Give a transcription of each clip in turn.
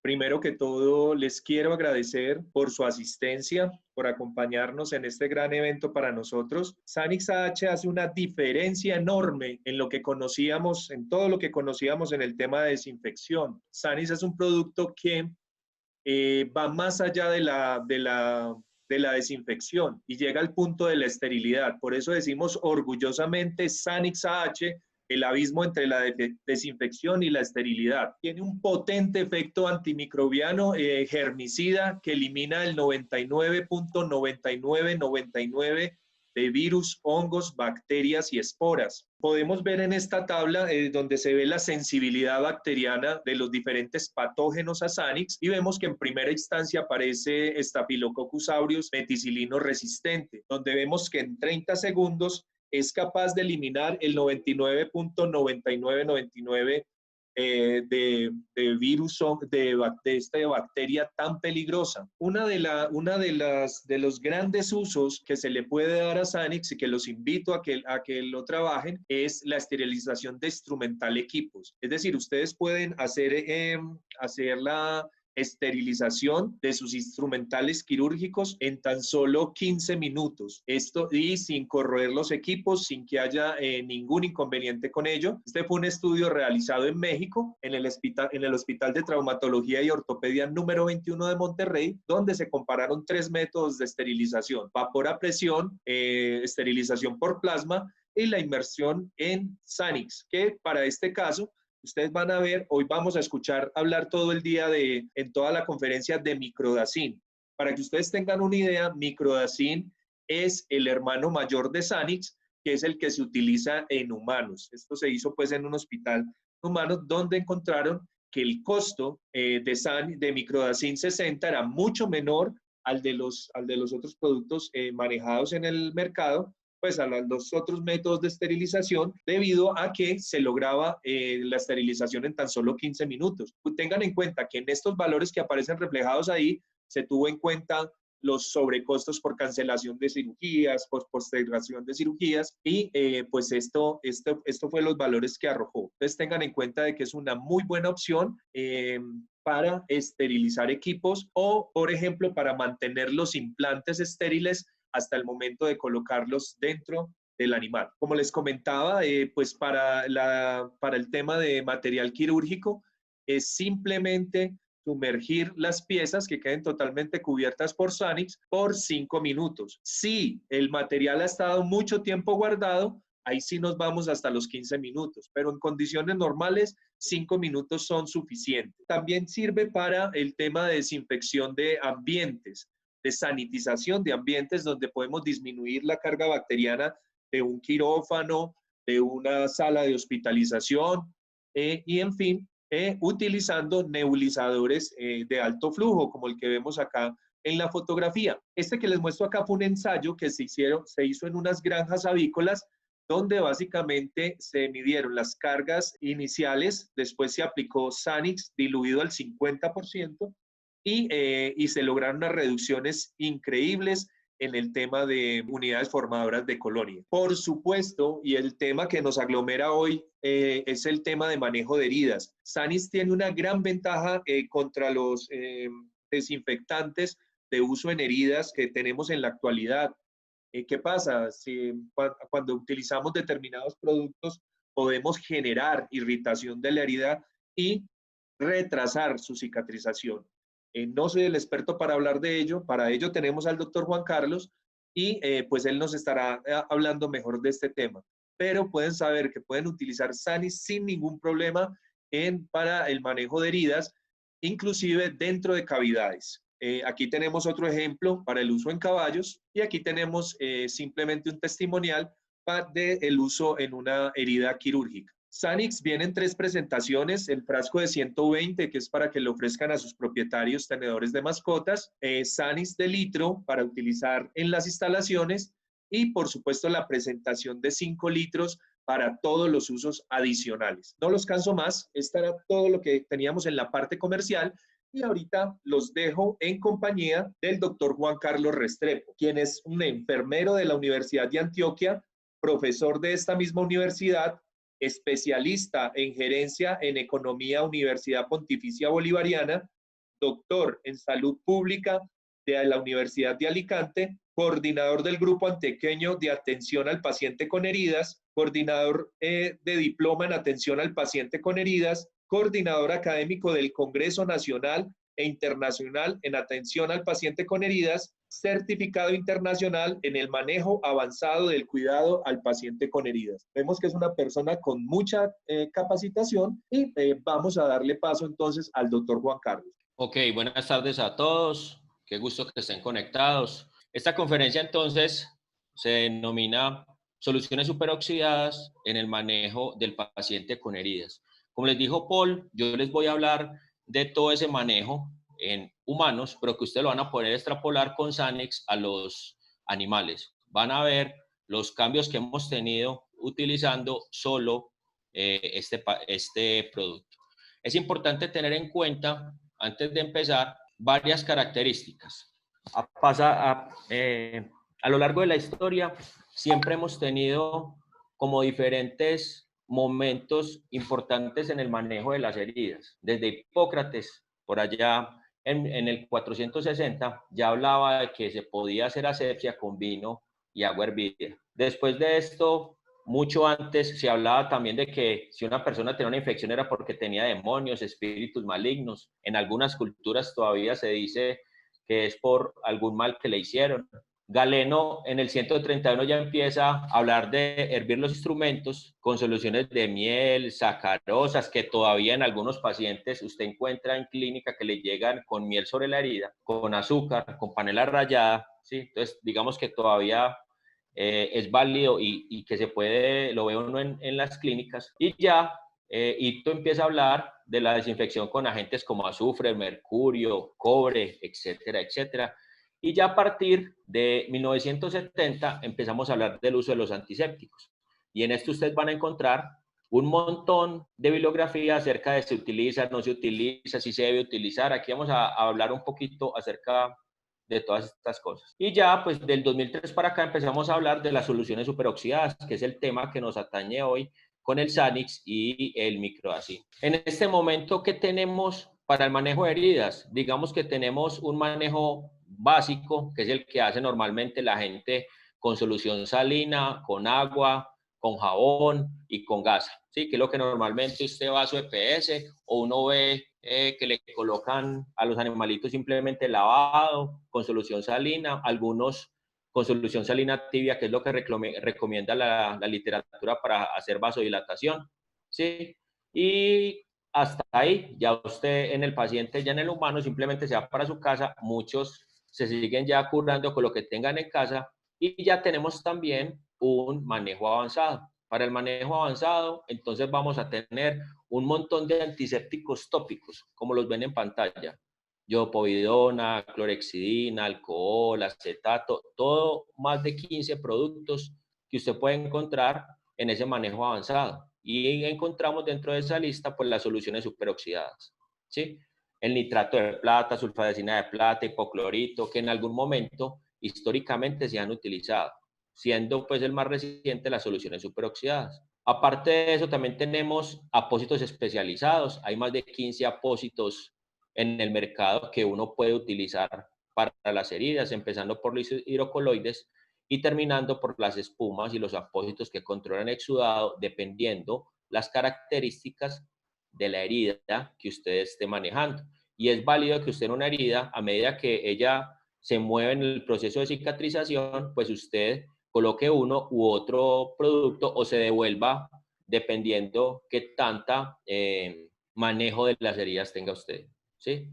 Primero que todo, les quiero agradecer por su asistencia, por acompañarnos en este gran evento para nosotros. Sanix AH hace una diferencia enorme en lo que conocíamos, en todo lo que conocíamos en el tema de desinfección. Sanix es un producto que va más allá de la desinfección y llega al punto de la esterilidad. Por eso decimos orgullosamente Sanix AH, el abismo entre la desinfección y la esterilidad. Tiene un potente efecto antimicrobiano germicida que elimina el 99.9999 de virus, hongos, bacterias y esporas. Podemos ver en esta tabla donde se ve la sensibilidad bacteriana de los diferentes patógenos a Sanix y vemos que en primera instancia aparece Staphylococcus aureus meticilino resistente, donde vemos que en 30 segundos es capaz de eliminar el 99.9999 de virus de esta bacteria tan peligrosa. De los grandes usos que se le puede dar a Sanix y que los invito a que lo trabajen es la esterilización de instrumental equipos. Es decir, ustedes pueden hacer la esterilización de sus instrumentales quirúrgicos en tan solo 15 minutos. Esto y sin corroer los equipos, sin que haya ningún inconveniente con ello. Este fue un estudio realizado en México, en el Hospital de Traumatología y Ortopedia número 21 de Monterrey, donde se compararon 3 métodos de esterilización: vapor a presión, esterilización por plasma y la inmersión en Sanix, que para este caso ustedes van a ver, hoy vamos a escuchar hablar todo el día en toda la conferencia de Microdacin. Para que ustedes tengan una idea, Microdacin es el hermano mayor de Sanix, que es el que se utiliza en humanos. Esto se hizo pues en un hospital humano donde encontraron que el costo de Microdacin 60 era mucho menor al de los otros productos manejados en el mercado, pues a los otros métodos de esterilización, debido a que se lograba la esterilización en tan solo 15 minutos. Tengan en cuenta que en estos valores que aparecen reflejados ahí, se tuvo en cuenta los sobrecostos por cancelación de cirugías, por postergación de cirugías, y pues esto fue los valores que arrojó. Entonces tengan en cuenta de que es una muy buena opción para esterilizar equipos o, por ejemplo, para mantener los implantes estériles hasta el momento de colocarlos dentro del animal. Como les comentaba, pues para el tema de material quirúrgico es simplemente sumergir las piezas que queden totalmente cubiertas por Sanix por 5 minutos. Si el material ha estado mucho tiempo guardado, ahí sí nos vamos hasta los 15 minutos, pero en condiciones normales 5 minutos son suficientes. También sirve para el tema de desinfección de ambientes, de sanitización de ambientes, donde podemos disminuir la carga bacteriana de un quirófano, de una sala de hospitalización y en fin, utilizando nebulizadores de alto flujo, como el que vemos acá en la fotografía. Este que les muestro acá fue un ensayo que se hizo en unas granjas avícolas, donde básicamente se midieron las cargas iniciales, después se aplicó Sanix diluido al 50%, y se lograron unas reducciones increíbles en el tema de unidades formadoras de colonia. Por supuesto, y el tema que nos aglomera hoy es el tema de manejo de heridas. Sanix tiene una gran ventaja contra los desinfectantes de uso en heridas que tenemos en la actualidad. ¿Qué pasa? Cuando utilizamos determinados productos podemos generar irritación de la herida y retrasar su cicatrización. No soy el experto para hablar de ello, para ello tenemos al doctor Juan Carlos y pues él nos estará hablando mejor de este tema. Pero pueden saber que pueden utilizar Sanix sin ningún problema para el manejo de heridas, inclusive dentro de cavidades. Aquí tenemos otro ejemplo para el uso en caballos y aquí tenemos simplemente un testimonial del uso en una herida quirúrgica. Sanix viene en 3 presentaciones: el frasco de 120, que es para que le ofrezcan a sus propietarios tenedores de mascotas, Sanix de litro para utilizar en las instalaciones y por supuesto la presentación de 5 litros para todos los usos adicionales. No los canso más, esto era todo lo que teníamos en la parte comercial y ahorita los dejo en compañía del doctor Juan Carlos Restrepo, quien es un enfermero de la Universidad de Antioquia, profesor de esta misma universidad, especialista en gerencia en economía, Universidad Pontificia Bolivariana, doctor en salud pública de la Universidad de Alicante, coordinador del Grupo Antioqueño de Atención al Paciente con Heridas, coordinador de diploma en atención al paciente con heridas, coordinador académico del Congreso Nacional e Internacional en atención al paciente con heridas, certificado internacional en el manejo avanzado del cuidado al paciente con heridas. Vemos que es una persona con mucha capacitación y vamos a darle paso entonces al doctor Juan Carlos. Ok, buenas tardes a todos. Qué gusto que estén conectados. Esta conferencia entonces se denomina Soluciones superoxidadas en el manejo del paciente con heridas. Como les dijo Paul, yo les voy a hablar de todo ese manejo en humanos, pero que ustedes lo van a poder extrapolar con Sanix a los animales. Van a ver los cambios que hemos tenido utilizando solo este producto. Es importante tener en cuenta, antes de empezar, varias características. A lo largo de la historia, siempre hemos tenido como diferentes momentos importantes en el manejo de las heridas. Desde Hipócrates, por allá en el 460, ya hablaba de que se podía hacer asepsia con vino y agua hervida. Después de esto, mucho antes se hablaba también de que si una persona tenía una infección era porque tenía demonios, espíritus malignos. En algunas culturas todavía se dice que es por algún mal que le hicieron. Galeno en el 131 ya empieza a hablar de hervir los instrumentos con soluciones de miel, sacarosas, que todavía en algunos pacientes usted encuentra en clínica que le llegan con miel sobre la herida, con azúcar, con panela rallada, ¿sí? Entonces, digamos que todavía es válido y que se puede, lo ve uno en las clínicas. Y ya Ito empieza a hablar de la desinfección con agentes como azufre, mercurio, cobre, etcétera, etcétera. Y ya a partir de 1970 empezamos a hablar del uso de los antisépticos. Y en esto ustedes van a encontrar un montón de bibliografía acerca de si se utiliza, no se utiliza, si se debe utilizar. Aquí vamos a hablar un poquito acerca de todas estas cosas. Y ya, pues del 2003 para acá empezamos a hablar de las soluciones superoxidadas, que es el tema que nos atañe hoy con el Sanix y el microacid. En este momento, ¿qué tenemos para el manejo de heridas? Digamos que tenemos un manejo básico, que es el que hace normalmente la gente con solución salina, con agua, con jabón y con gasa, ¿sí? Que es lo que normalmente usted va a su EPS o uno ve que le colocan a los animalitos simplemente lavado con solución salina, algunos con solución salina tibia, que es lo que recomienda la literatura para hacer vasodilatación, ¿sí? Y hasta ahí, ya usted en el paciente, ya en el humano, simplemente se va para su casa, muchos se siguen ya curando con lo que tengan en casa y ya tenemos también un manejo avanzado. Para el manejo avanzado, entonces vamos a tener un montón de antisépticos tópicos, como los ven en pantalla. Iopovidona, clorexidina, alcohol, acetato, todo más de 15 productos que usted puede encontrar en ese manejo avanzado. Y encontramos dentro de esa lista pues las soluciones superoxidadas, ¿sí? El nitrato de plata, sulfadecina de plata, hipoclorito, que en algún momento históricamente se han utilizado, siendo pues el más reciente las soluciones superoxidadas. Aparte de eso, también tenemos apósitos especializados. Hay más de 15 apósitos en el mercado que uno puede utilizar para las heridas, empezando por los hidrocoloides y terminando por las espumas y los apósitos que controlan exudado, dependiendo las características de la herida que usted esté manejando. Y es válido que usted en una herida, a medida que ella se mueve en el proceso de cicatrización, pues usted coloque uno u otro producto o se devuelva dependiendo qué tanta manejo de las heridas tenga usted, ¿sí?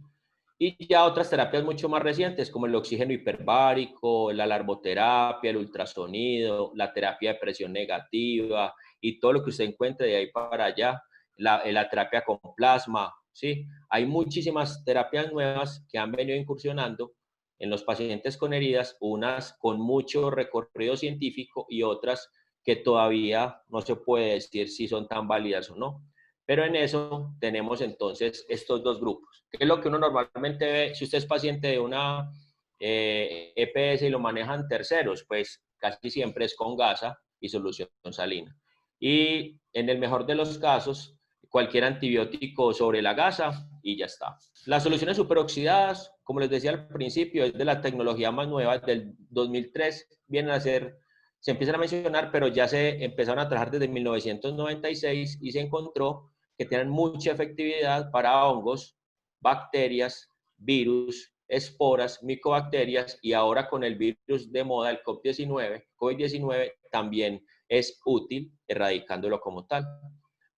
Y ya otras terapias mucho más recientes, como el oxígeno hiperbárico, la alarmoterapia, el ultrasonido, la terapia de presión negativa y todo lo que usted encuentre de ahí para allá, la terapia con plasma, ¿sí? Hay muchísimas terapias nuevas que han venido incursionando en los pacientes con heridas, unas con mucho recorrido científico y otras que todavía no se puede decir si son tan válidas o no. Pero en eso tenemos entonces estos dos grupos. ¿Qué es lo que uno normalmente ve si usted es paciente de una EPS y lo manejan terceros? Pues casi siempre es con gasa y solución salina. Y en el mejor de los casos, cualquier antibiótico sobre la gasa y ya está. Las soluciones superoxidadas, como les decía al principio, es de la tecnología más nueva, del 2003 vienen a ser, se empiezan a mencionar, pero ya se empezaron a trabajar desde 1996 y se encontró que tienen mucha efectividad para hongos, bacterias, virus, esporas, micobacterias y ahora con el virus de moda, el COVID-19, también es útil erradicándolo como tal.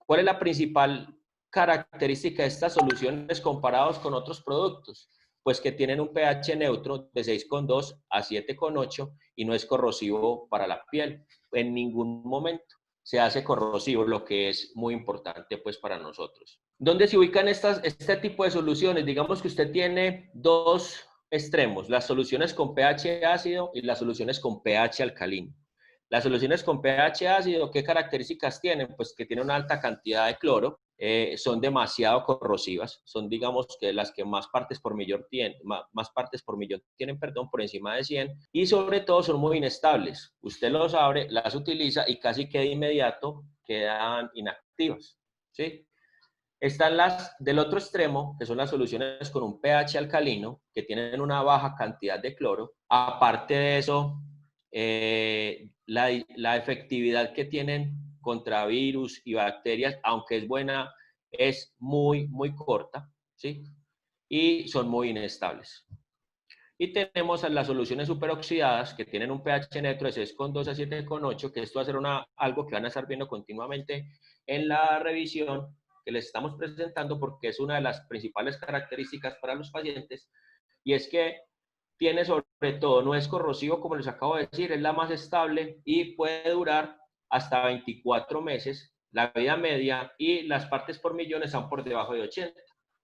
¿Cuál es la principal característica de estas soluciones comparados con otros productos? Pues que tienen un pH neutro de 6,2 a 7,8 y no es corrosivo para la piel. En ningún momento se hace corrosivo, lo que es muy importante pues para nosotros. ¿Dónde se ubican este tipo de soluciones? Digamos que usted tiene dos extremos, las soluciones con pH ácido y las soluciones con pH alcalino. Las soluciones con pH ácido, ¿qué características tienen? Pues que tienen una alta cantidad de cloro, son demasiado corrosivas, son digamos que las que más partes por millón tienen, perdón, por encima de 100 y sobre todo son muy inestables. Usted los abre, las utiliza y casi que de inmediato quedan inactivas, ¿sí? Están las del otro extremo, que son las soluciones con un pH alcalino, que tienen una baja cantidad de cloro. Aparte de eso, la efectividad que tienen contra virus y bacterias, aunque es buena, es muy, muy corta, ¿sí? Y son muy inestables. Y tenemos las soluciones superoxidadas que tienen un pH neutro de 6,2 a 7,8, que esto va a ser algo que van a estar viendo continuamente en la revisión que les estamos presentando porque es una de las principales características para los pacientes y es que tiene sobre todo, no es corrosivo como les acabo de decir, es la más estable y puede durar hasta 24 meses la vida media y las partes por millón están por debajo de 80,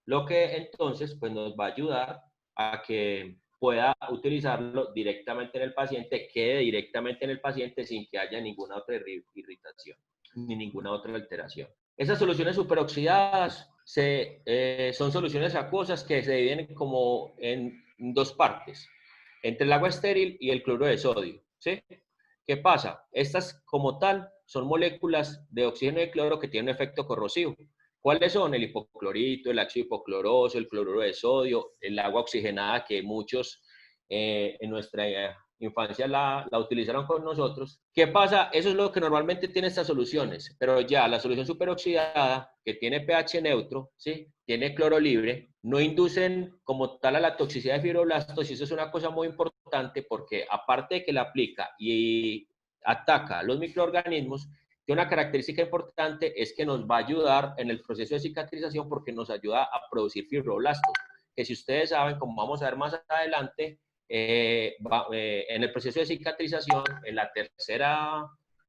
lo que entonces pues nos va a ayudar a que pueda utilizarlo directamente en el paciente, quede directamente en el paciente sin que haya ninguna otra irritación ni ninguna otra alteración. Esas soluciones superoxidadas son soluciones acuosas que se dividen como en dos partes, entre el agua estéril y el cloruro de sodio, ¿sí? ¿Qué pasa? Estas como tal son moléculas de oxígeno y cloro que tienen un efecto corrosivo. ¿Cuáles son? El hipoclorito, el ácido hipocloroso, el cloruro de sodio, el agua oxigenada que muchos en nuestra infancia la utilizaron con nosotros. ¿Qué pasa? Eso es lo que normalmente tiene estas soluciones, pero ya la solución superoxidada, que tiene pH neutro, ¿sí? Tiene cloro libre, no inducen como tal a la toxicidad de fibroblastos y eso es una cosa muy importante porque aparte de que la aplica y ataca a los microorganismos, tiene una característica importante es que nos va a ayudar en el proceso de cicatrización porque nos ayuda a producir fibroblastos, que si ustedes saben, como vamos a ver más adelante, en el proceso de cicatrización, en la tercera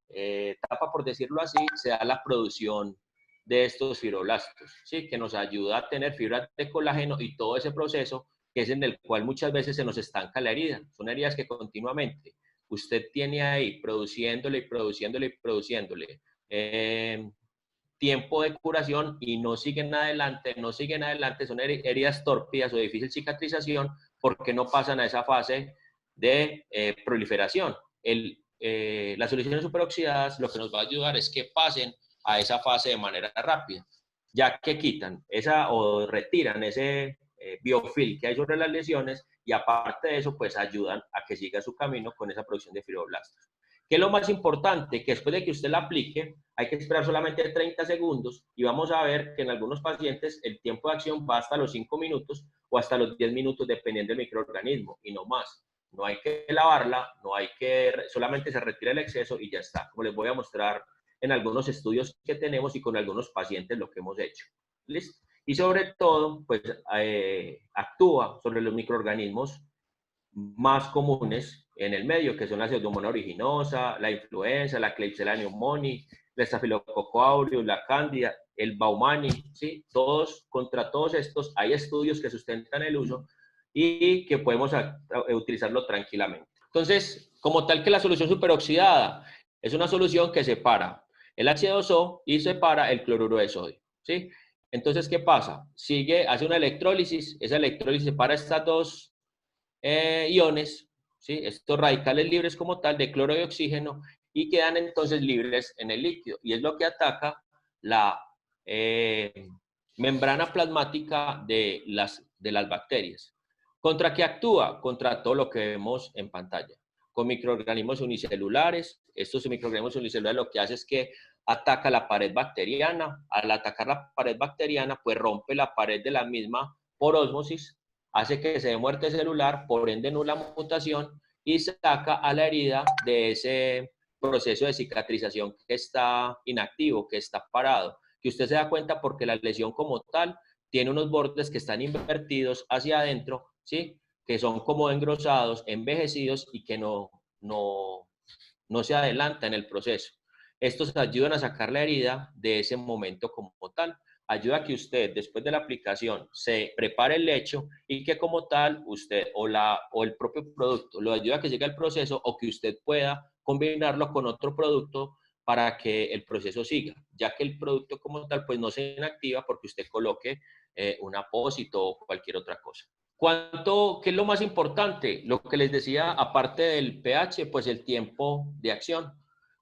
etapa, por decirlo así, se da la producción de estos fibroblastos, ¿sí? Que nos ayuda a tener fibras de colágeno y todo ese proceso que es en el cual muchas veces se nos estanca la herida. Son heridas que continuamente usted tiene ahí produciéndole y produciéndole y produciéndole tiempo de curación y no siguen adelante, son heridas tórpidas o de difícil cicatrización porque no pasan a esa fase de proliferación. Las soluciones superoxidadas lo que nos va a ayudar es que pasen a esa fase de manera rápida, ya que quitan o retiran ese biofilm que hay sobre las lesiones y aparte de eso, pues ayudan a que siga su camino con esa producción de fibroblastos. ¿Qué es lo más importante? Que después de que usted la aplique, hay que esperar solamente 30 segundos y vamos a ver que en algunos pacientes el tiempo de acción va hasta los 5 minutos o hasta los 10 minutos dependiendo del microorganismo y no más. No hay que lavarla, solamente se retira el exceso y ya está. Como les voy a mostrar en algunos estudios que tenemos y con algunos pacientes lo que hemos hecho. ¿Listo? Y sobre todo, pues actúa sobre los microorganismos más comunes en el medio, que son la Pseudomonas aeruginosa, la influenza, la Klebsiella pneumoniae, la Staphylococcus aureus, la Cándida, el Baumannii, ¿sí? Contra todos estos hay estudios que sustentan el uso y que podemos utilizarlo tranquilamente. Entonces, como tal que la solución superoxidada es una solución que separa el H2O y separa el cloruro de sodio, ¿sí? Entonces, ¿qué pasa? Hace una electrólisis, esa electrólisis separa estas dos iones, ¿sí? Estos radicales libres como tal de cloro y oxígeno y quedan entonces libres en el líquido y es lo que ataca la membrana plasmática de las bacterias. ¿Contra qué actúa? Contra todo lo que vemos en pantalla. Con microorganismos unicelulares. Estos microorganismos unicelulares lo que hace es que ataca la pared bacteriana. Al atacar la pared bacteriana, pues rompe la pared de la misma por ósmosis, hace que se dé muerte celular, por ende nula mutación, y saca a la herida de ese proceso de cicatrización que está inactivo, que está parado, que usted se da cuenta porque la lesión como tal tiene unos bordes que están invertidos hacia adentro, ¿sí? Que son como engrosados, envejecidos y que no se adelanta en el proceso. Estos ayudan a sacar la herida de ese momento como tal. Ayuda a que usted, después de la aplicación, se prepare el lecho y que como tal usted o el propio producto lo ayuda a que llegue al proceso o que usted pueda combinarlo con otro producto para que el proceso siga, ya que el producto como tal pues no se inactiva porque usted coloque un apósito o cualquier otra cosa. ¿Qué es lo más importante? Lo que les decía, aparte del pH, pues el tiempo de acción.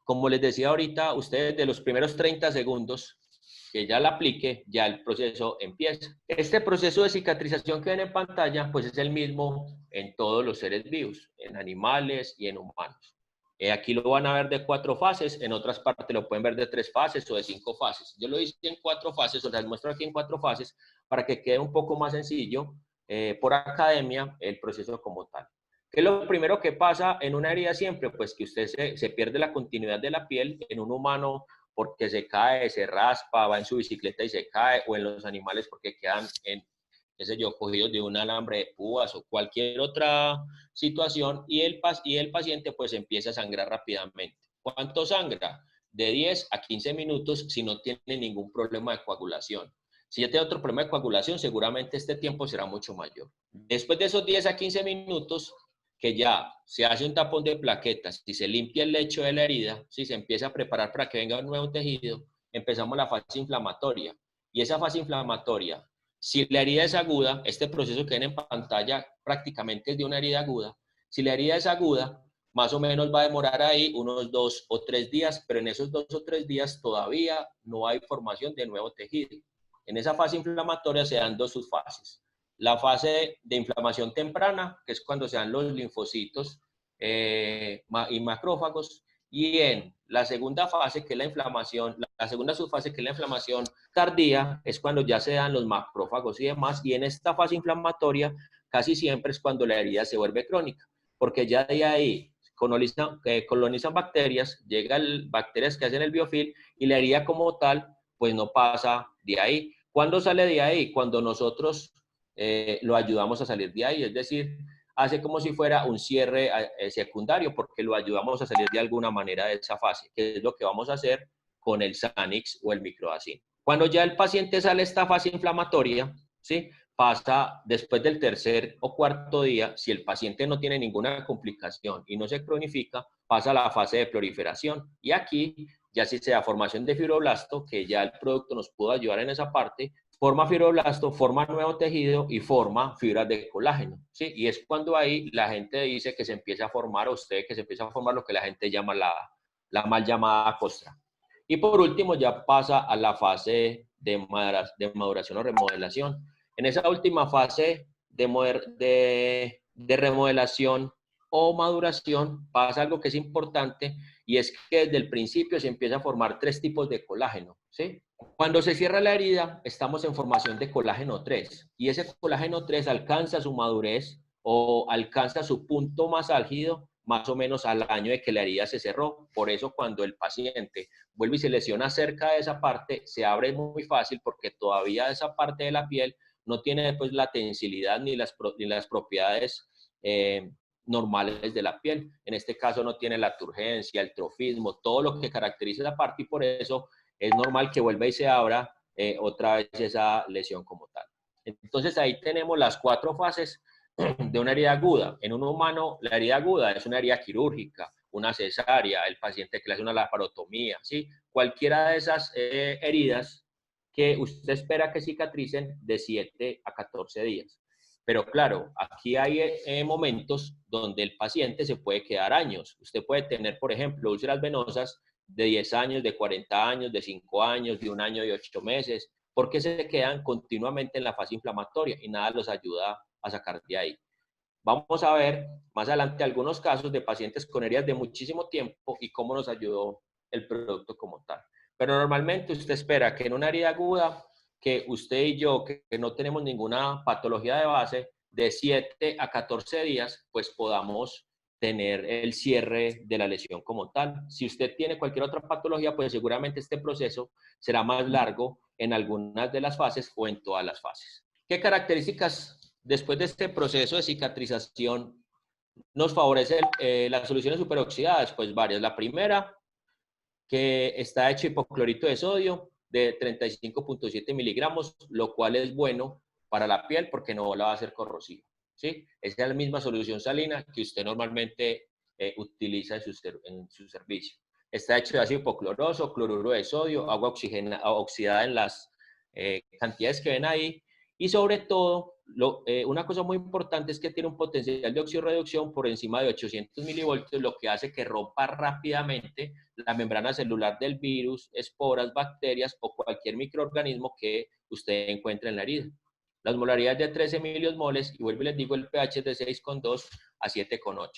Como les decía ahorita, ustedes de los primeros 30 segundos que ya la aplique, ya el proceso empieza. Este proceso de cicatrización que ven en pantalla, pues es el mismo en todos los seres vivos, en animales y en humanos. Aquí lo van a ver de 4 fases, en otras partes lo pueden ver de 3 fases o de 5 fases. Yo lo hice en 4 fases, o sea, les muestro aquí en 4 fases para que quede un poco más sencillo por academia el proceso como tal. ¿Qué es lo primero que pasa en una herida siempre? Pues que usted se pierde la continuidad de la piel. En un humano porque se cae, se raspa, va en su bicicleta y se cae, o en los animales porque quedan qué sé yo, cogidos de un alambre de púas o cualquier otra situación, y el paciente pues empieza a sangrar rápidamente. ¿Cuánto sangra? De 10 a 15 minutos si no tiene ningún problema de coagulación. Si ya tiene otro problema de coagulación, seguramente este tiempo será mucho mayor. Después de esos 10 a 15 minutos, que ya se hace un tapón de plaquetas, si se limpia el lecho de la herida, si se empieza a preparar para que venga un nuevo tejido, empezamos la fase inflamatoria. Y esa fase inflamatoria, si la herida es aguda, este proceso que ven en pantalla prácticamente es de una herida aguda. Si la herida es aguda, más o menos va a demorar ahí unos 2 o 3 días, pero en esos 2 o 3 días todavía no hay formación de nuevo tejido. En esa fase inflamatoria se dan 2 subfases. La fase de inflamación temprana, que es cuando se dan los linfocitos y macrófagos, y en la segunda fase, que es la inflamación, la segunda subfase, que es la inflamación tardía, es cuando ya se dan los macrófagos y demás, y en esta fase inflamatoria casi siempre es cuando la herida se vuelve crónica, porque ya de ahí colonizan bacterias, llegan bacterias que hacen el biofilm, y la herida como tal, pues no pasa de ahí. ¿Cuándo sale de ahí? Cuando nosotros lo ayudamos a salir de ahí, es decir, hace como si fuera un cierre secundario porque lo ayudamos a salir de alguna manera de esa fase, que es lo que vamos a hacer con el Sanix o el Microdacin. Cuando ya el paciente sale de esta fase inflamatoria, ¿sí? Pasa después del tercer o cuarto día, si el paciente no tiene ninguna complicación y no se cronifica, pasa a la fase de proliferación. Y aquí ya sí se da formación de fibroblasto, que ya el producto nos pudo ayudar en esa parte, forma fibroblasto, forma nuevo tejido y forma fibras de colágeno, ¿sí? Y es cuando ahí la gente dice que se empieza a formar, que se empieza a formar lo que la gente llama la mal llamada costra. Y por último ya pasa a la fase de maduración o remodelación. En esa última fase de remodelación o maduración pasa algo que es importante, y es que desde el principio se empieza a formar 3 tipos de colágeno, ¿sí? Cuando se cierra la herida, estamos en formación de colágeno 3, y ese colágeno 3 alcanza su madurez o alcanza su punto más álgido más o menos al año de que la herida se cerró. Por eso cuando el paciente vuelve y se lesiona cerca de esa parte, se abre muy fácil porque todavía esa parte de la piel no tiene después la tensilidad ni las propiedades normales de la piel. En este caso no tiene la turgencia, el trofismo, todo lo que caracteriza esa parte, y por eso es normal que vuelva y se abra otra vez esa lesión como tal. Entonces ahí tenemos las 4 fases de una herida aguda. En un humano, la herida aguda es una herida quirúrgica, una cesárea, el paciente que le hace una laparotomía, ¿sí? Cualquiera de esas heridas que usted espera que cicatricen de 7 a 14 días. Pero claro, aquí hay momentos donde el paciente se puede quedar años. Usted puede tener, por ejemplo, úlceras venosas de 10 años, de 40 años, de 5 años, de 1 año y 8 meses, porque se quedan continuamente en la fase inflamatoria y nada los ayuda a sacar de ahí. Vamos a ver más adelante algunos casos de pacientes con heridas de muchísimo tiempo y cómo nos ayudó el producto como tal. Pero normalmente usted espera que en una herida aguda, que usted y yo, que no tenemos ninguna patología de base, de 7 a 14 días, pues podamos tener el cierre de la lesión como tal. Si usted tiene cualquier otra patología, pues seguramente este proceso será más largo en algunas de las fases o en todas las fases. ¿Qué características después de este proceso de cicatrización nos favorece las soluciones superoxidadas? Pues varias. La primera, que está hecho hipoclorito de sodio de 35.7 miligramos, lo cual es bueno para la piel porque no la va a hacer corrosiva, ¿sí? Esa es la misma solución salina que usted normalmente utiliza en su servicio. Está hecho de ácido hipocloroso, cloruro de sodio, agua oxidada en las cantidades que ven ahí, y sobre todo, una cosa muy importante es que tiene un potencial de oxirreducción por encima de 800 milivoltios, lo que hace que rompa rápidamente la membrana celular del virus, esporas, bacterias o cualquier microorganismo que usted encuentre en la herida. Las molaridades de 13 miliosmoles, y vuelvo y les digo, el pH es de 6,2 a 7,8.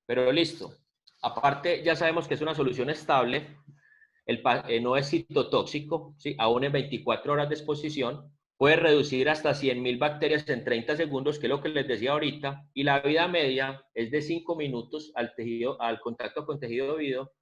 Pero listo. Aparte, ya sabemos que es una solución estable, no es citotóxico, ¿sí? Aún en 24 horas de exposición, puede reducir hasta 100.000 bacterias en 30 segundos, que es lo que les decía ahorita, y la vida media es de 5 minutos al contacto con tejido vivo,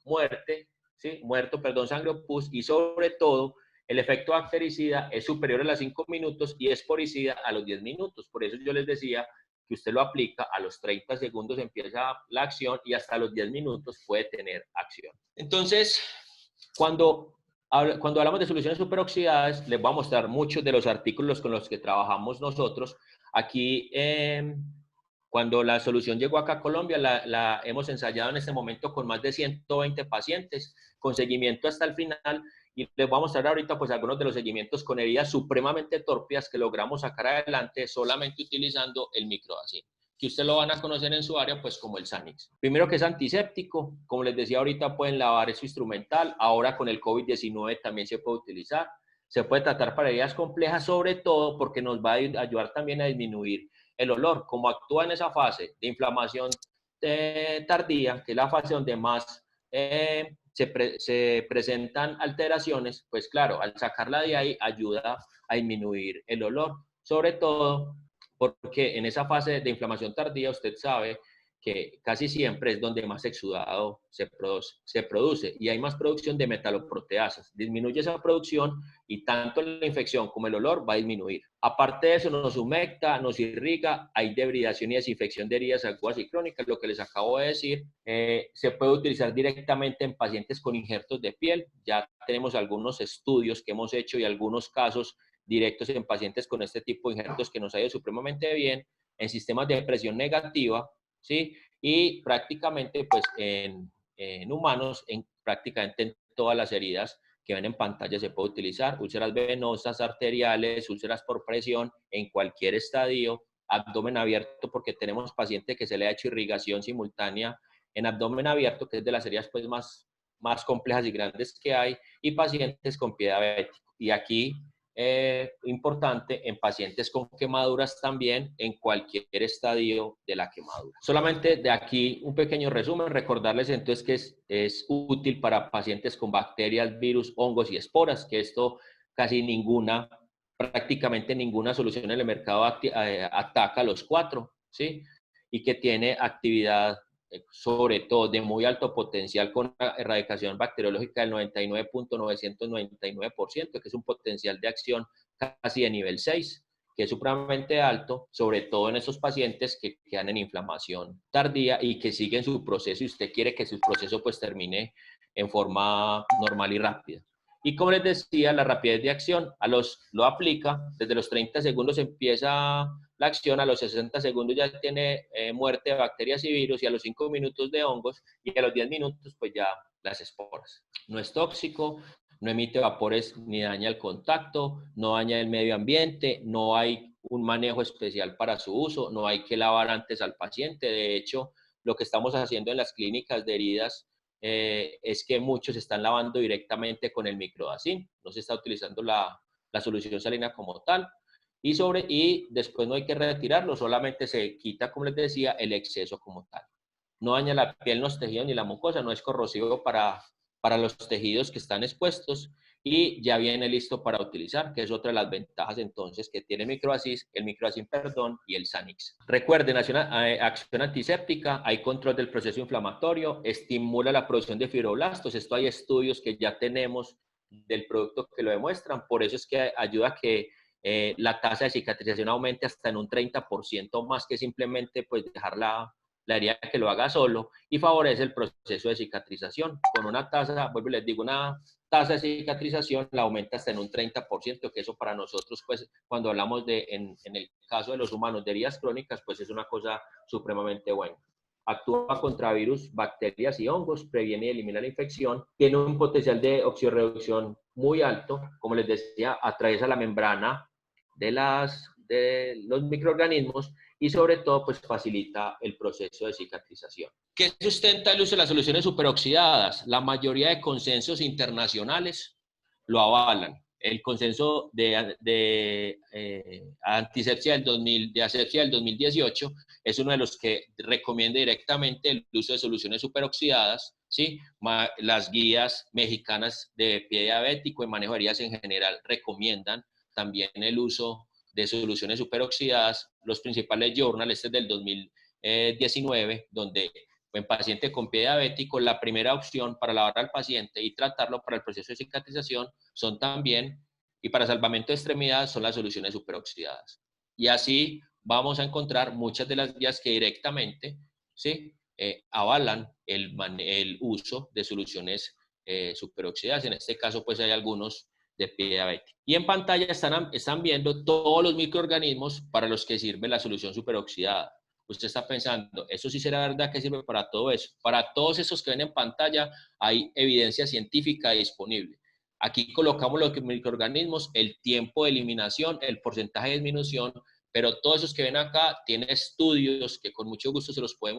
muerte, ¿sí? Muerto, sangre o pus, y sobre todo, el efecto bactericida es superior a los 5 minutos y esporicida a los 10 minutos. Por eso yo les decía que usted lo aplica, a los 30 segundos empieza la acción y hasta los 10 minutos puede tener acción. Entonces, cuando hablamos de soluciones superoxidadas, les voy a mostrar muchos de los artículos con los que trabajamos nosotros. Aquí, cuando la solución llegó acá a Colombia, la hemos ensayado en este momento con más de 120 pacientes, con seguimiento hasta el final, y les voy a mostrar ahorita pues algunos de los seguimientos con heridas supremamente torpes que logramos sacar adelante solamente utilizando el microdacin, que usted lo van a conocer en su área pues como el Sanix. Primero, que es antiséptico, como les decía ahorita, pueden lavar su instrumental, ahora con el COVID-19 también se puede utilizar, se puede tratar para heridas complejas, sobre todo porque nos va a ayudar también a disminuir el olor. Como actúa en esa fase de inflamación tardía, que es la fase donde más se presentan alteraciones, pues claro, al sacarla de ahí ayuda a disminuir el olor, sobre todo porque en esa fase de inflamación tardía usted sabe que casi siempre es donde más exudado se produce y hay más producción de metaloproteasas. Disminuye esa producción y tanto la infección como el olor va a disminuir. Aparte de eso, nos humecta, nos irriga, hay debridación y desinfección de heridas agudas y crónicas, lo que les acabo de decir. Se puede utilizar directamente en pacientes con injertos de piel. Ya tenemos algunos estudios que hemos hecho y algunos casos directos en pacientes con este tipo de injertos que nos ha ido supremamente bien, en sistemas de presión negativa, ¿sí? Y prácticamente pues en humanos, prácticamente en todas las heridas que ven en pantalla se puede utilizar, úlceras venosas, arteriales, úlceras por presión, en cualquier estadio, abdomen abierto, porque tenemos pacientes que se le ha hecho irrigación simultánea en abdomen abierto, que es de las heridas pues más complejas y grandes que hay, y pacientes con pie diabético. Y aquí, importante, en pacientes con quemaduras también, en cualquier estadio de la quemadura. Solamente de aquí un pequeño resumen, recordarles entonces que es útil para pacientes con bacterias, virus, hongos y esporas, que esto prácticamente ninguna solución en el mercado ataca a los 4, ¿sí? Y que tiene actividad sobre todo de muy alto potencial con una erradicación bacteriológica del 99.999%, que es un potencial de acción casi de nivel 6, que es supremamente alto, sobre todo en esos pacientes que quedan en inflamación tardía y que siguen su proceso y usted quiere que su proceso pues termine en forma normal y rápida. Y como les decía, la rapidez de acción lo aplica, desde los 30 segundos empieza la acción, a los 60 segundos ya tiene muerte de bacterias y virus, y a los 5 minutos de hongos, y a los 10 minutos pues ya las esporas. No es tóxico, no emite vapores ni daña el contacto, no daña el medio ambiente, no hay un manejo especial para su uso, no hay que lavar antes al paciente. De hecho, lo que estamos haciendo en las clínicas de heridas es que muchos están lavando directamente con el microdacin, no se está utilizando la solución salina como tal, y después no hay que retirarlo, solamente se quita, como les decía, el exceso como tal. No daña la piel, los tejidos ni la mucosa, no es corrosivo para los tejidos que están expuestos y ya viene listo para utilizar, que es otra de las ventajas entonces que tiene el microdacin, perdón, y el Sanix. Recuerden, acción antiséptica, hay control del proceso inflamatorio, estimula la producción de fibroblastos, esto hay estudios que ya tenemos del producto que lo demuestran, por eso es que ayuda a que la tasa de cicatrización aumente hasta en un 30% más que simplemente pues dejar la herida que lo haga solo, y favorece el proceso de cicatrización. Con una tasa, vuelvo y les digo, una tasa de cicatrización la aumenta hasta en un 30%, que eso para nosotros, pues, cuando hablamos en el caso de los humanos de heridas crónicas, pues es una cosa supremamente buena. Actúa contra virus, bacterias y hongos, previene y elimina la infección, tiene un potencial de oxidorreducción muy alto, como les decía, atraviesa la membrana de los microorganismos y sobre todo pues facilita el proceso de cicatrización. ¿Qué sustenta el uso de las soluciones superoxidadas? La mayoría de consensos internacionales lo avalan. El consenso de antisepsia de asepsia del 2018 es uno de los que recomienda directamente el uso de soluciones superoxidadas, ¿sí? Las guías mexicanas de pie diabético y manejo de heridas en general recomiendan también el uso de soluciones superoxidadas. Los principales journals, este es del 2019, donde en paciente con pie diabético, la primera opción para lavar al paciente y tratarlo para el proceso de cicatrización son también, y para salvamento de extremidades, son las soluciones superoxidadas. Y así vamos a encontrar muchas de las guías que directamente, ¿sí? Avalan el uso de soluciones superoxidadas. En este caso, pues hay algunos de pie diabético. Y en pantalla están viendo todos los microorganismos para los que sirve la solución superoxidada. Usted está pensando, ¿eso sí será verdad que sirve para todo eso? Para todos esos que ven en pantalla hay evidencia científica disponible. Aquí colocamos los microorganismos, el tiempo de eliminación, el porcentaje de disminución, pero todos esos que ven acá tienen estudios que con mucho gusto se los puedo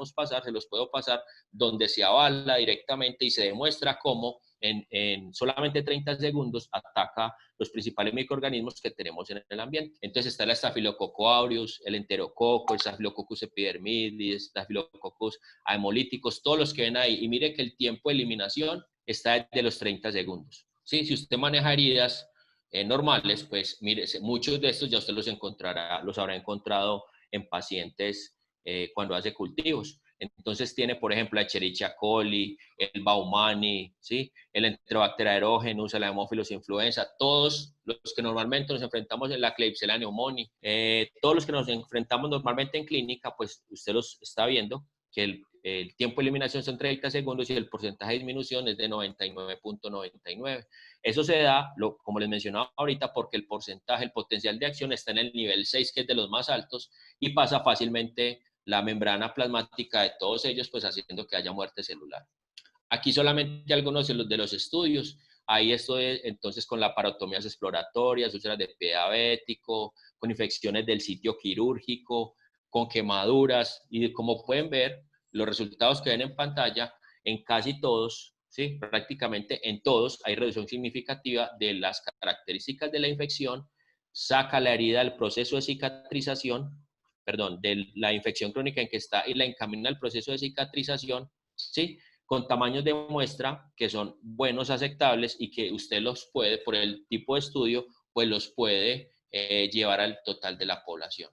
pasar, donde se avala directamente y se demuestra cómo en solamente 30 segundos ataca los principales microorganismos que tenemos en el ambiente. Entonces está el Staphylococcus aureus, el enterococo, el Staphylococcus epidermidis, Staphylococcus haemolíticos, todos los que ven ahí. Y mire que el tiempo de eliminación está de los 30 segundos. ¿Sí? Si usted maneja heridas normales, pues mire, muchos de estos ya usted los habrá encontrado en pacientes cuando hace cultivos. Entonces tiene, por ejemplo, la Escherichia coli, el Baumani, ¿sí? El Enterobacter aerogenus, el Haemophilus influenza, todos los que normalmente nos enfrentamos en la Klebsiella pneumoniae, todos los que nos enfrentamos normalmente en clínica, pues usted los está viendo que el tiempo de eliminación son 30 segundos y el porcentaje de disminución es de 99.99. Eso se da, como les mencionaba ahorita, porque el porcentaje, el potencial de acción está en el nivel 6, que es de los más altos, y pasa fácilmente la membrana plasmática de todos ellos, pues haciendo que haya muerte celular. Aquí solamente algunos de los estudios. Ahí estoy entonces con laparotomías exploratorias, úlceras de pie diabético, con infecciones del sitio quirúrgico, con quemaduras, y como pueden ver, los resultados que ven en pantalla, en casi todos, ¿sí? Prácticamente en todos hay reducción significativa de las características de la infección, saca la herida del proceso de cicatrización, perdón, de la infección crónica en que está y la encamina al proceso de cicatrización, ¿sí? Con tamaños de muestra que son buenos, aceptables y que usted los puede, por el tipo de estudio, pues los puede llevar al total de la población.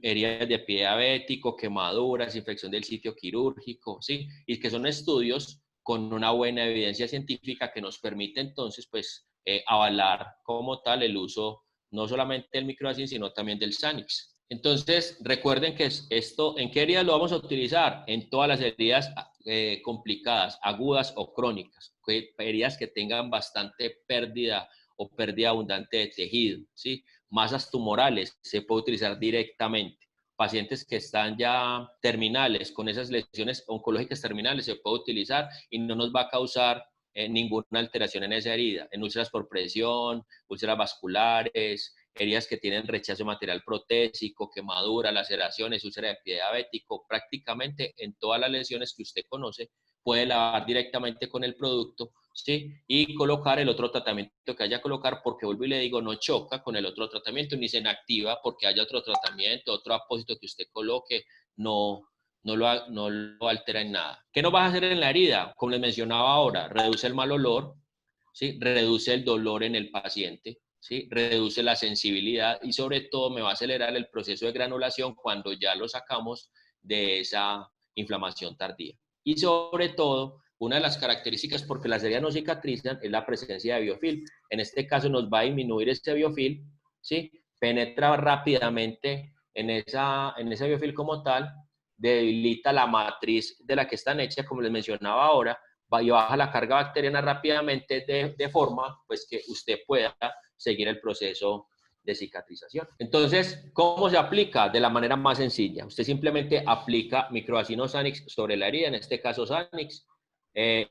Heridas de pie diabético, quemaduras, infección del sitio quirúrgico, ¿sí? Y que son estudios con una buena evidencia científica que nos permite entonces, pues, avalar como tal el uso no solamente del microdacin, sino también del Sanix. Entonces, recuerden que esto, ¿en qué heridas lo vamos a utilizar? En todas las heridas complicadas, agudas o crónicas, heridas que tengan bastante pérdida o pérdida abundante de tejido, ¿sí? Masas tumorales se puede utilizar directamente. Pacientes que están ya terminales, con esas lesiones oncológicas terminales, se puede utilizar y no nos va a causar ninguna alteración en esa herida. En úlceras por presión, úlceras vasculares, heridas que tienen rechazo de material protésico, quemadura, laceraciones, úlcera de pie diabético, prácticamente en todas las lesiones que usted conoce, puede lavar directamente con el producto, ¿sí? Y colocar el otro tratamiento que haya que colocar, porque vuelvo y le digo, no choca con el otro tratamiento, ni se inactiva porque haya otro tratamiento, otro apósito que usted coloque, no lo altera en nada. ¿Qué nos va a hacer en la herida? Como les mencionaba ahora, reduce el mal olor, ¿sí? Reduce el dolor en el paciente, ¿sí? Reduce la sensibilidad y sobre todo me va a acelerar el proceso de granulación cuando ya lo sacamos de esa inflamación tardía. Y sobre todo, una de las características porque las heridas no cicatrizan es la presencia de biofilm. En este caso nos va a disminuir este biofilm, ¿sí? Penetra rápidamente en ese biofilm como tal, debilita la matriz de la que están hechas, como les mencionaba ahora, y baja la carga bacteriana rápidamente de forma pues, que usted pueda seguir el proceso de cicatrización. Entonces, ¿cómo se aplica? De la manera más sencilla. Usted simplemente aplica microbacillus Sanix sobre la herida, en este caso Sanix,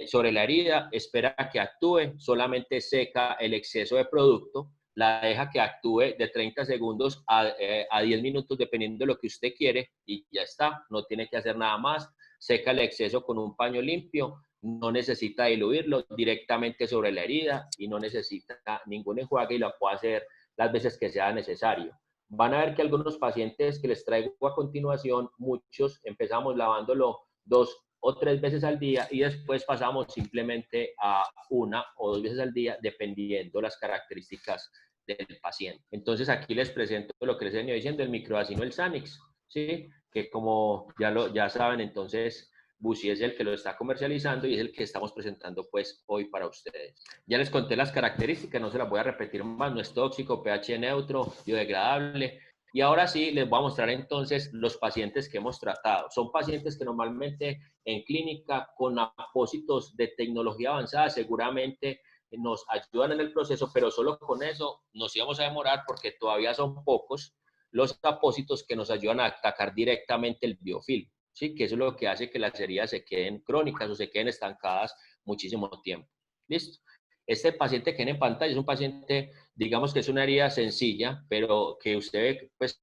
sobre la herida, espera que actúe, solamente seca el exceso de producto, la deja que actúe de 30 segundos a 10 minutos, dependiendo de lo que usted quiere, y ya está, no tiene que hacer nada más. Seca el exceso con un paño limpio, no necesita diluirlo directamente sobre la herida y no necesita ningún enjuague y lo puede hacer las veces que sea necesario. Van a ver que algunos pacientes que les traigo a continuación, muchos empezamos lavándolo 2 o 3 veces al día y después pasamos simplemente a 1 o 2 veces al día dependiendo las características del paciente. Entonces aquí les presento lo que les he venido diciendo, el microbacino, el Sanix, ¿sí? Que como ya saben, entonces Bushi es el que lo está comercializando y es el que estamos presentando pues hoy para ustedes. Ya les conté las características, no se las voy a repetir más, no es tóxico, pH neutro, biodegradable. Y ahora sí les voy a mostrar entonces los pacientes que hemos tratado. Son pacientes que normalmente en clínica con apósitos de tecnología avanzada seguramente nos ayudan en el proceso, pero solo con eso nos íbamos a demorar porque todavía son pocos los apósitos que nos ayudan a atacar directamente el biofilm, ¿sí? Que eso es lo que hace que las heridas se queden crónicas o se queden estancadas muchísimo tiempo. ¿Listo? Este paciente que tiene en pantalla es un paciente, digamos que es una herida sencilla, pero que usted ve pues,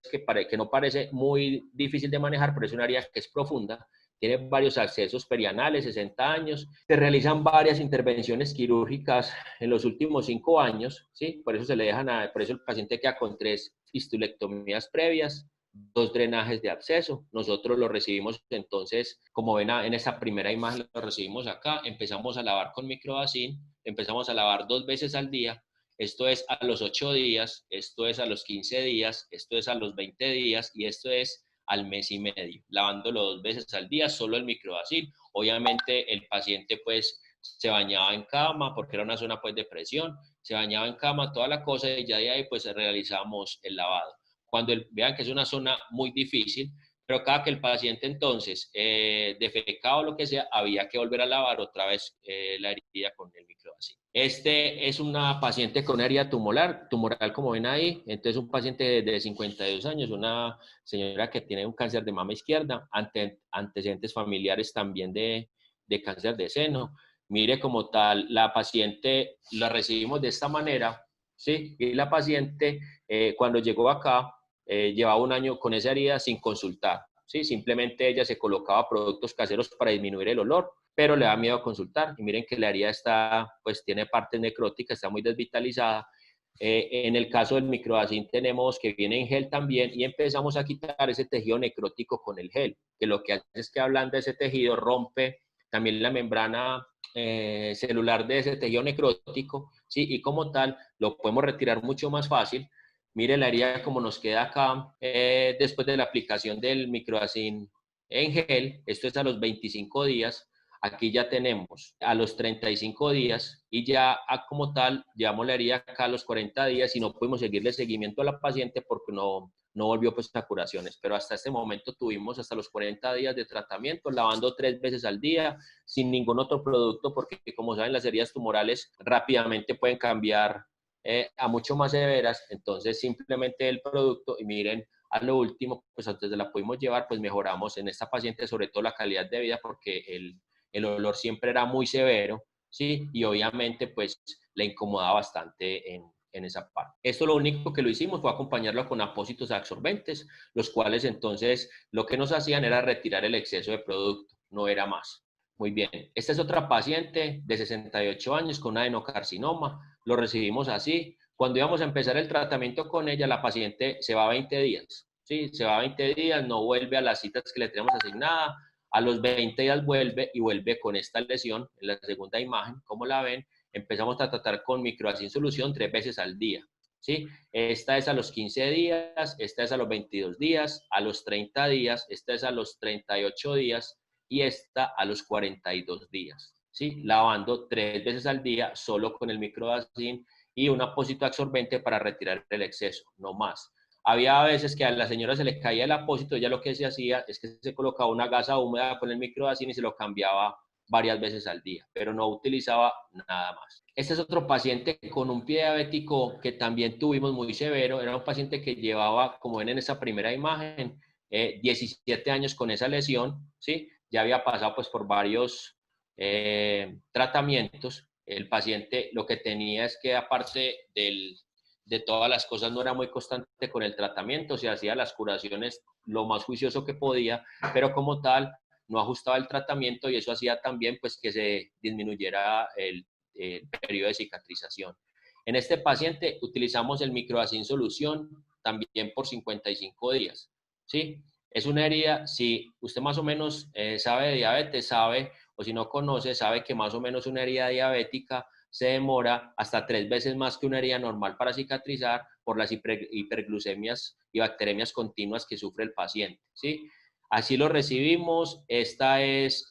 que no parece muy difícil de manejar, pero es una herida que es profunda. Tiene varios accesos perianales, 60 años. Se realizan varias intervenciones quirúrgicas en los últimos 5 años, ¿sí? Por eso se le dejan por eso el paciente queda con 3 fistulectomías previas, 2 drenajes de absceso. Nosotros lo recibimos entonces, como ven en esta primera imagen, lo recibimos acá, empezamos a lavar con microbacin, empezamos a lavar 2 veces al día, esto es a los 8 días, esto es a los 15 días, esto es a los 20 días y esto es al mes y medio, lavándolo 2 veces al día, solo el microbacil. Obviamente el paciente pues se bañaba en cama porque era una zona pues de presión, se bañaba en cama, toda la cosa y ya de ahí pues realizamos el lavado. Cuando vean que es una zona muy difícil, pero cada que el paciente entonces defecaba o lo que sea, había que volver a lavar otra vez la herida con el microbacil. Este es una paciente con herida tumoral como ven ahí, entonces un paciente de 52 años, una señora que tiene un cáncer de mama izquierda, antecedentes familiares también de cáncer de seno. Mire como tal, la paciente la recibimos de esta manera, ¿sí? Y la paciente cuando llegó acá llevaba 1 año con esa herida sin consultar, ¿sí? Simplemente ella se colocaba productos caseros para disminuir el olor, pero le da miedo a consultar. Y miren que la herida pues tiene parte necrótica, está muy desvitalizada. En el caso del microbacin tenemos que viene en gel también y empezamos a quitar ese tejido necrótico con el gel, que lo que hace es que ablanda ese tejido, rompe también la membrana celular de ese tejido necrótico, ¿sí? Y como tal lo podemos retirar mucho más fácil. Mire la herida como nos queda acá después de la aplicación del microbacin en gel, esto es a los 25 días. Aquí ya tenemos a los 35 días y ya como tal llevamos la herida acá a los 40 días y no pudimos seguirle seguimiento a la paciente porque no volvió pues a curaciones, pero hasta este momento tuvimos hasta los 40 días de tratamiento, lavando 3 veces al día, sin ningún otro producto, porque como saben las heridas tumorales rápidamente pueden cambiar a mucho más severas, entonces simplemente el producto y miren, a lo último, pues antes de la pudimos llevar, pues mejoramos en esta paciente sobre todo la calidad de vida porque el olor siempre era muy severo, ¿sí? Y obviamente pues le incomodaba bastante en esa parte. Esto lo único que lo hicimos fue acompañarlo con apósitos absorbentes, los cuales entonces lo que nos hacían era retirar el exceso de producto, no era más. Muy bien. Esta es otra paciente de 68 años con adenocarcinoma. Lo recibimos así. Cuando íbamos a empezar el tratamiento con ella, la paciente se va 20 días. Sí, se va 20 días, no vuelve a las citas que le tenemos asignadas. A los 20 días vuelve y vuelve con esta lesión. En la segunda imagen, como la ven, empezamos a tratar con microacin solución 3 veces al día. ¿Sí? Esta es a los 15 días, esta es a los 22 días, a los 30 días, esta es a los 38 días y esta a los 42 días. ¿Sí? Lavando 3 veces al día solo con el microdacin y un apósito absorbente para retirar el exceso, no más. Había veces que a la señora se le caía el apósito, ella lo que se hacía es que se colocaba una gasa húmeda con el microdacin y se lo cambiaba varias veces al día, pero no utilizaba nada más. Este es otro paciente con un pie diabético que también tuvimos muy severo. Era un paciente que llevaba, como ven en esa primera imagen, 17 años con esa lesión, ¿sí? Ya había pasado pues por varios tratamientos. El paciente lo que tenía es que aparte de todas las cosas no era muy constante con el tratamiento, se hacía las curaciones lo más juicioso que podía, pero como tal no ajustaba el tratamiento y eso hacía también pues que se disminuyera el periodo de cicatrización. En este paciente utilizamos el microdacin solución también por 55 días, ¿sí? Es una herida, si usted más o menos sabe de diabetes, sabe, o si no conoce, sabe que más o menos una herida diabética se demora hasta 3 veces más que una herida normal para cicatrizar por las hiperglucemias y bacteremias continuas que sufre el paciente, ¿sí? Así lo recibimos. Esta es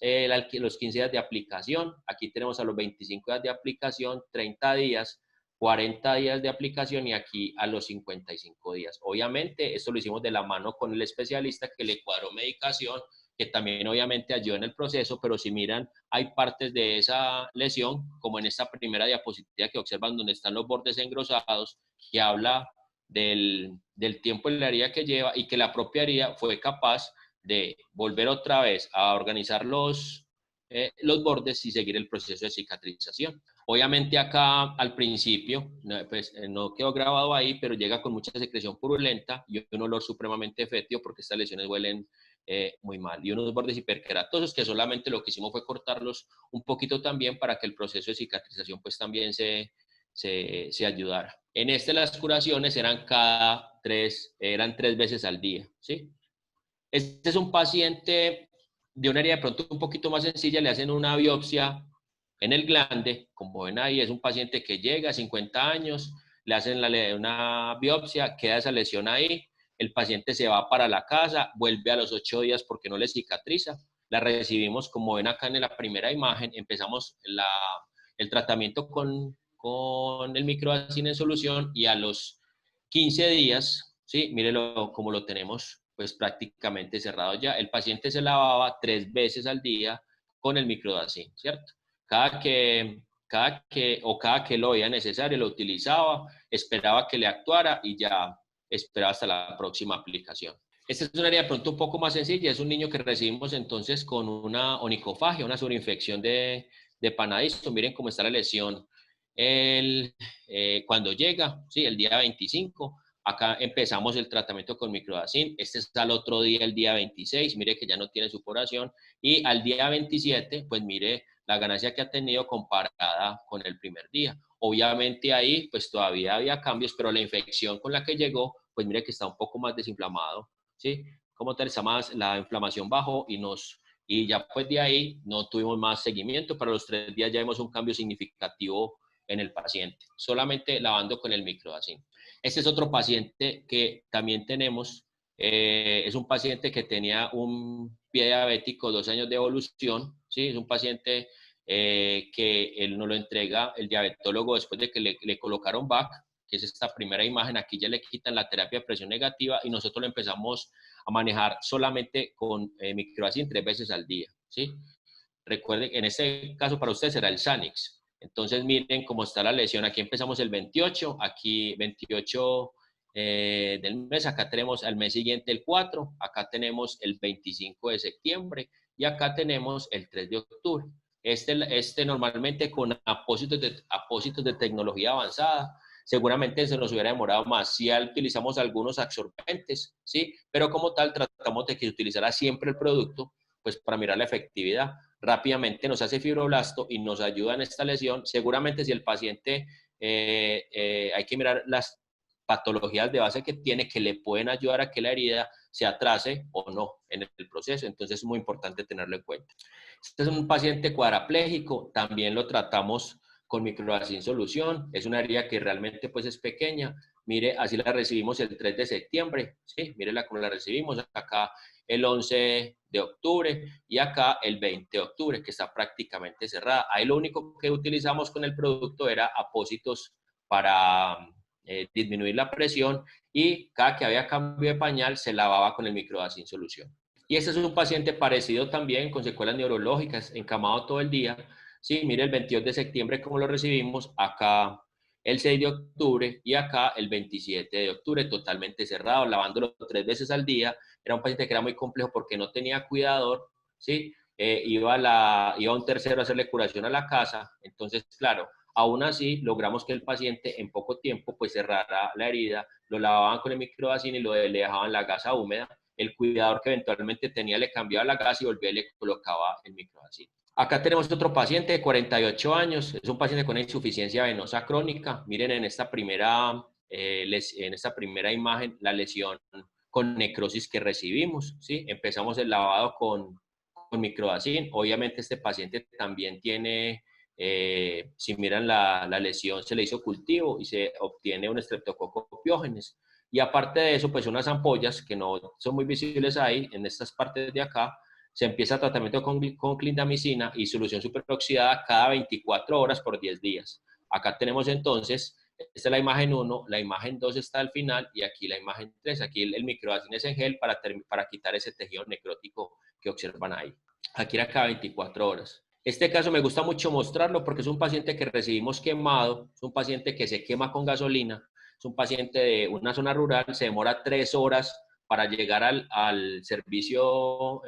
los 15 días de aplicación. Aquí tenemos a los 25 días de aplicación, 30 días, 40 días de aplicación y aquí a los 55 días. Obviamente, esto lo hicimos de la mano con el especialista que le cuadró medicación, que también obviamente ayudó en el proceso, pero si miran, hay partes de esa lesión, como en esta primera diapositiva que observan donde están los bordes engrosados, que habla del tiempo en la herida que lleva y que la propia herida fue capaz de volver otra vez a organizar los bordes y seguir el proceso de cicatrización. Obviamente acá al principio, pues no quedó grabado ahí, pero llega con mucha secreción purulenta y un olor supremamente fétido porque estas lesiones huelen muy mal. Y unos bordes hiperkeratosos que solamente lo que hicimos fue cortarlos un poquito también para que el proceso de cicatrización pues también se ayudara. En las curaciones eran eran 3 veces al día, ¿sí? Este es un paciente de una herida de pronto un poquito más sencilla, le hacen una biopsia en el glande, como ven ahí, es un paciente que llega a 50 años, le hacen una biopsia, queda esa lesión ahí, el paciente se va para la casa, vuelve a los 8 días porque no le cicatriza, la recibimos como ven acá en la primera imagen, empezamos el tratamiento con el microdacin en solución y a los 15 días, ¿sí? Mírelo como lo tenemos pues prácticamente cerrado ya. El paciente se lavaba 3 veces al día con el microdacin, ¿cierto? Cada que lo veía necesario lo utilizaba, esperaba que le actuara y ya esperaba hasta la próxima aplicación. Esta es una área de pronto un poco más sencilla, es un niño que recibimos entonces con una onicofagia, una sobreinfección de Panadisto. Miren cómo está la lesión cuando llega, ¿sí? El día 25. Acá empezamos el tratamiento con microdacin. Este es al otro día, el día 26. Mire que ya no tiene supuración. Y al día 27, pues mire la ganancia que ha tenido comparada con el primer día. Obviamente ahí, pues todavía había cambios, pero la infección con la que llegó, pues mire que está un poco más desinflamado, ¿sí? Como tal, está más, la inflamación bajó y ya pues de ahí no tuvimos más seguimiento. Para los 3 días ya vemos un cambio significativo en el paciente, solamente lavando con el microdacin. Este es otro paciente que también tenemos, es un paciente que tenía un pie diabético, 2 años de evolución, ¿sí? Es un paciente que él nos lo entrega el diabetólogo después de que le colocaron VAC, que es esta primera imagen, aquí ya le quitan la terapia de presión negativa y nosotros lo empezamos a manejar solamente con microdacin 3 veces al día, ¿sí? Recuerden, en este caso para ustedes será el Sanix. Entonces miren cómo está la lesión. Aquí empezamos el 28, aquí 28 del mes, acá tenemos al mes siguiente el 4, acá tenemos el 25 de septiembre y acá tenemos el 3 de octubre. Este normalmente con apósitos de tecnología avanzada, seguramente se nos hubiera demorado más. Si ya utilizamos algunos absorbentes, ¿sí? Pero como tal tratamos de que se utilizara siempre el producto, pues para mirar la efectividad. Rápidamente nos hace fibroblasto y nos ayuda en esta lesión. Seguramente si el paciente, hay que mirar las patologías de base que tiene, que le pueden ayudar a que la herida se atrase o no en el proceso. Entonces es muy importante tenerlo en cuenta. Este es un paciente cuadraplégico, también lo tratamos con microdacin solución. Es una herida que realmente pues es pequeña. Mire, así la recibimos el 3 de septiembre, ¿sí? Mírela cómo la recibimos acá el 11 de octubre y acá el 20 de octubre, que está prácticamente cerrada. Ahí lo único que utilizamos con el producto era apósitos para disminuir la presión, y cada que había cambio de pañal se lavaba con el microdacin solución. Y este es un paciente parecido también, con secuelas neurológicas, encamado todo el día. Sí, mire el 22 de septiembre cómo lo recibimos, acá el 6 de octubre y acá el 27 de octubre, totalmente cerrado, lavándolo 3 veces al día. Era un paciente que era muy complejo porque no tenía cuidador, ¿sí? Iba un tercero a hacerle curación a la casa. Entonces, claro, aún así logramos que el paciente en poco tiempo pues cerrara la herida, lo lavaban con el microdacin y le dejaban la gasa húmeda. El cuidador que eventualmente tenía le cambiaba la gasa y volvía y le colocaba el microdacin. Acá tenemos otro paciente de 48 años, es un paciente con insuficiencia venosa crónica. Miren en esta primera imagen la lesión con necrosis que recibimos, ¿sí? Empezamos el lavado con microdacin. Obviamente este paciente también tiene, si miran la lesión, se le hizo cultivo y se obtiene un Streptococcus pyogenes. Y aparte de eso, pues unas ampollas que no son muy visibles ahí, en estas partes de acá. Se empieza tratamiento con clindamicina y solución superoxidada cada 24 horas por 10 días. Acá tenemos entonces, esta es la imagen 1, la imagen 2 está al final y aquí la imagen 3. Aquí el microdacin es en gel para quitar ese tejido necrótico que observan ahí. Aquí era cada 24 horas. Este caso me gusta mucho mostrarlo porque es un paciente que recibimos quemado, es un paciente que se quema con gasolina, es un paciente de una zona rural, se demora 3 horas para llegar al servicio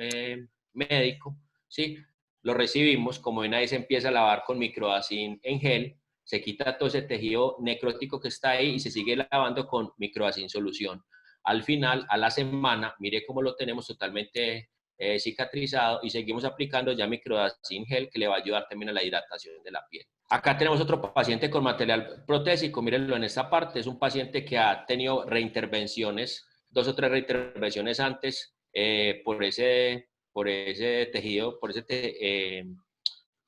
médico, ¿sí? Lo recibimos, como ven ahí se empieza a lavar con microdacin en gel, se quita todo ese tejido necrótico que está ahí y se sigue lavando con microdacin solución. Al final, a la semana, mire cómo lo tenemos totalmente cicatrizado y seguimos aplicando ya microdacin gel que le va a ayudar también a la hidratación de la piel. Acá tenemos otro paciente con material protésico, mírenlo en esta parte, es un paciente que ha tenido reintervenciones, 2 o 3 reintervenciones antes por ese tejido, por ese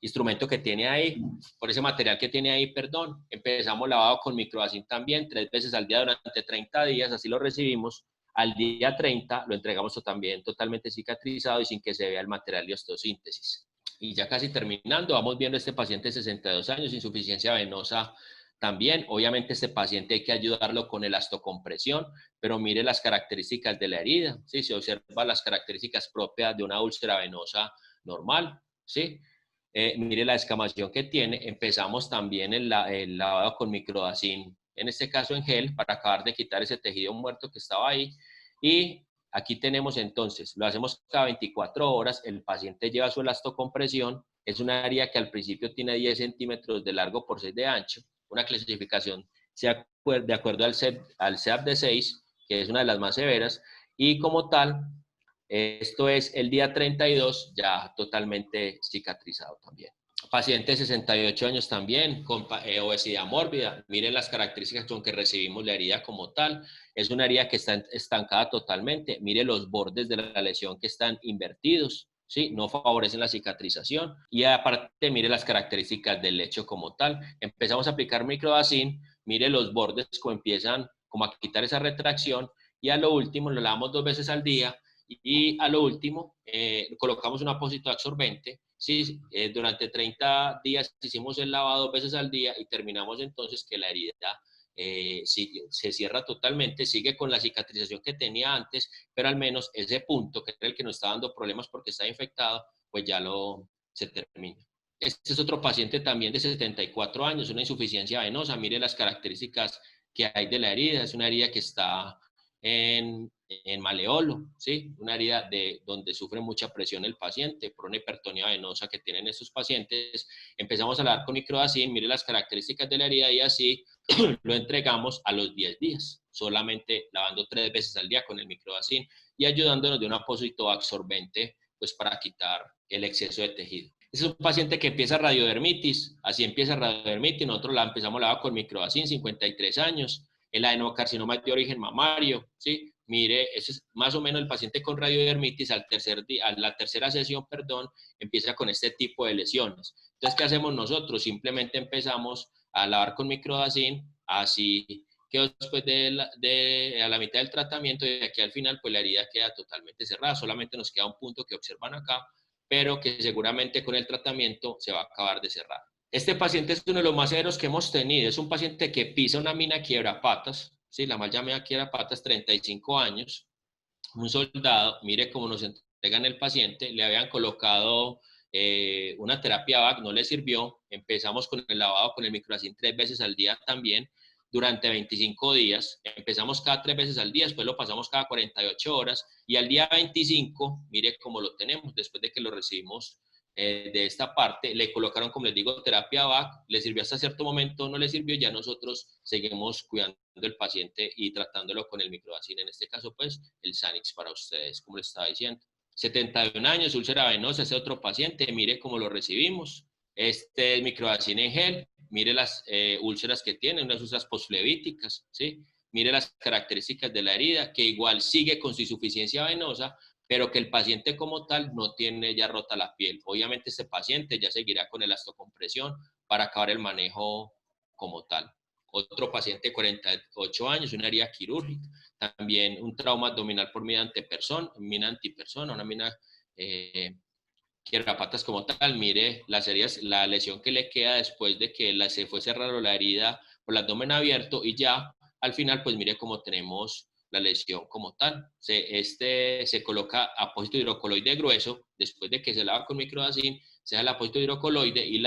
instrumento que tiene ahí, por ese material que tiene ahí, perdón. Empezamos lavado con microdacin también, 3 veces al día durante 30 días, así lo recibimos. Al día 30 lo entregamos también totalmente cicatrizado y sin que se vea el material de osteosíntesis. Y ya casi terminando, vamos viendo este paciente de 62 años, insuficiencia venosa también. Obviamente este paciente hay que ayudarlo con elastocompresión, pero mire las características de la herida, ¿sí? Se observan las características propias de una úlcera venosa normal, ¿sí? Mire la escamación que tiene. Empezamos también el lavado con microdacin, en este caso en gel, para acabar de quitar ese tejido muerto que estaba ahí. Y aquí tenemos entonces, lo hacemos cada 24 horas, el paciente lleva su elastocompresión, es una área que al principio tiene 10 centímetros de largo por 6 de ancho, una clasificación de acuerdo al CEAP de 6, que es una de las más severas, y como tal, esto es el día 32, ya totalmente cicatrizado también. Paciente de 68 años también, con obesidad mórbida. Miren las características con que recibimos la herida como tal. Es una herida que está estancada totalmente. Mire los bordes de la lesión que están invertidos, ¿sí? No favorecen la cicatrización. Y aparte, mire las características del lecho como tal. Empezamos a aplicar microdacin. Mire los bordes como empiezan como a quitar esa retracción. Y a lo último, lo lavamos 2 veces al día. Y a lo último, colocamos un apósito absorbente. Sí, durante 30 días hicimos el lavado 2 veces al día y terminamos entonces que la herida se cierra totalmente, sigue con la cicatrización que tenía antes, pero al menos ese punto, que era el que nos está dando problemas porque está infectado, pues ya se termina. Este es otro paciente también de 74 años, una insuficiencia venosa. Mire las características que hay de la herida. Es una herida que está en maleolo, ¿sí? Una herida donde sufre mucha presión el paciente por una hipertonía venosa que tienen estos pacientes. Empezamos a hablar con microdacin, mire las características de la herida y así lo entregamos a los 10 días, solamente lavando 3 veces al día con el microdacin y ayudándonos de un apósito absorbente pues para quitar el exceso de tejido. Es un paciente que empieza radiodermitis, así empieza radiodermitis, nosotros la empezamos la con microdacin, 53 años, el adenocarcinoma de origen mamario, ¿sí? Mire, ese es más o menos el paciente con radiodermitis a la tercera sesión, perdón, empieza con este tipo de lesiones. Entonces, ¿qué hacemos nosotros? Simplemente empezamos a lavar con microdacin, así que después a la mitad del tratamiento y de aquí al final, pues la herida queda totalmente cerrada, solamente nos queda un punto que observan acá, pero que seguramente con el tratamiento se va a acabar de cerrar. Este paciente es uno de los más severos que hemos tenido, es un paciente que pisa una mina quiebrapatas, ¿sí? La mal llamada quiebrapatas, 35 años, un soldado, mire cómo nos entregan el paciente, le habían colocado una terapia VAC, no le sirvió, empezamos con el lavado con el microdacin 3 veces al día también, durante 25 días, empezamos cada 3 veces al día, después lo pasamos cada 48 horas, y al día 25, mire cómo lo tenemos, después de que lo recibimos de esta parte, le colocaron, como les digo, terapia VAC, le sirvió hasta cierto momento, no le sirvió, ya nosotros seguimos cuidando del paciente y tratándolo con el microdacin, en este caso pues el Sanix para ustedes, como les estaba diciendo. 71 años, úlcera venosa, ese otro paciente, mire cómo lo recibimos, este es microdacin en gel, mire las úlceras que tiene, unas úlceras postflevíticas, ¿sí? Mire las características de la herida, que igual sigue con su insuficiencia venosa, pero que el paciente como tal no tiene ya rota la piel. Obviamente este paciente ya seguirá con elastocompresión para acabar el manejo como tal. Otro paciente de 48 años, una herida quirúrgica, también un trauma abdominal por mina antipersona, una mina quiebrapatas como tal. Mire las heridas, la lesión que le queda después de que se fue cerrando la herida por el abdomen abierto y ya al final pues mire cómo tenemos la lesión como tal. Se coloca apósito hidrocoloide grueso, después de que se lava con microdacin, se da el apósito hidrocoloide y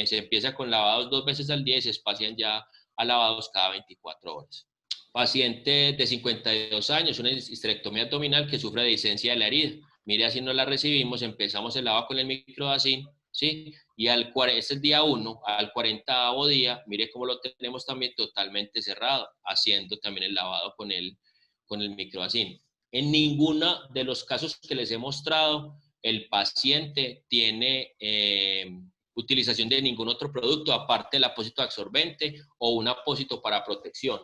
se empieza con lavados 2 veces al día y se espacian ya a lavados cada 24 horas. Paciente de 52 años, una histerectomía abdominal que sufre de discencia de la herida. Mire, así no la recibimos, empezamos el lavado con el microdacin, ¿sí? Y este es el día 1, al 40º día, mire cómo lo tenemos también totalmente cerrado, haciendo también el lavado con el microdacin. En ninguno de los casos que les he mostrado, el paciente tiene utilización de ningún otro producto, aparte del apósito absorbente o un apósito para protección.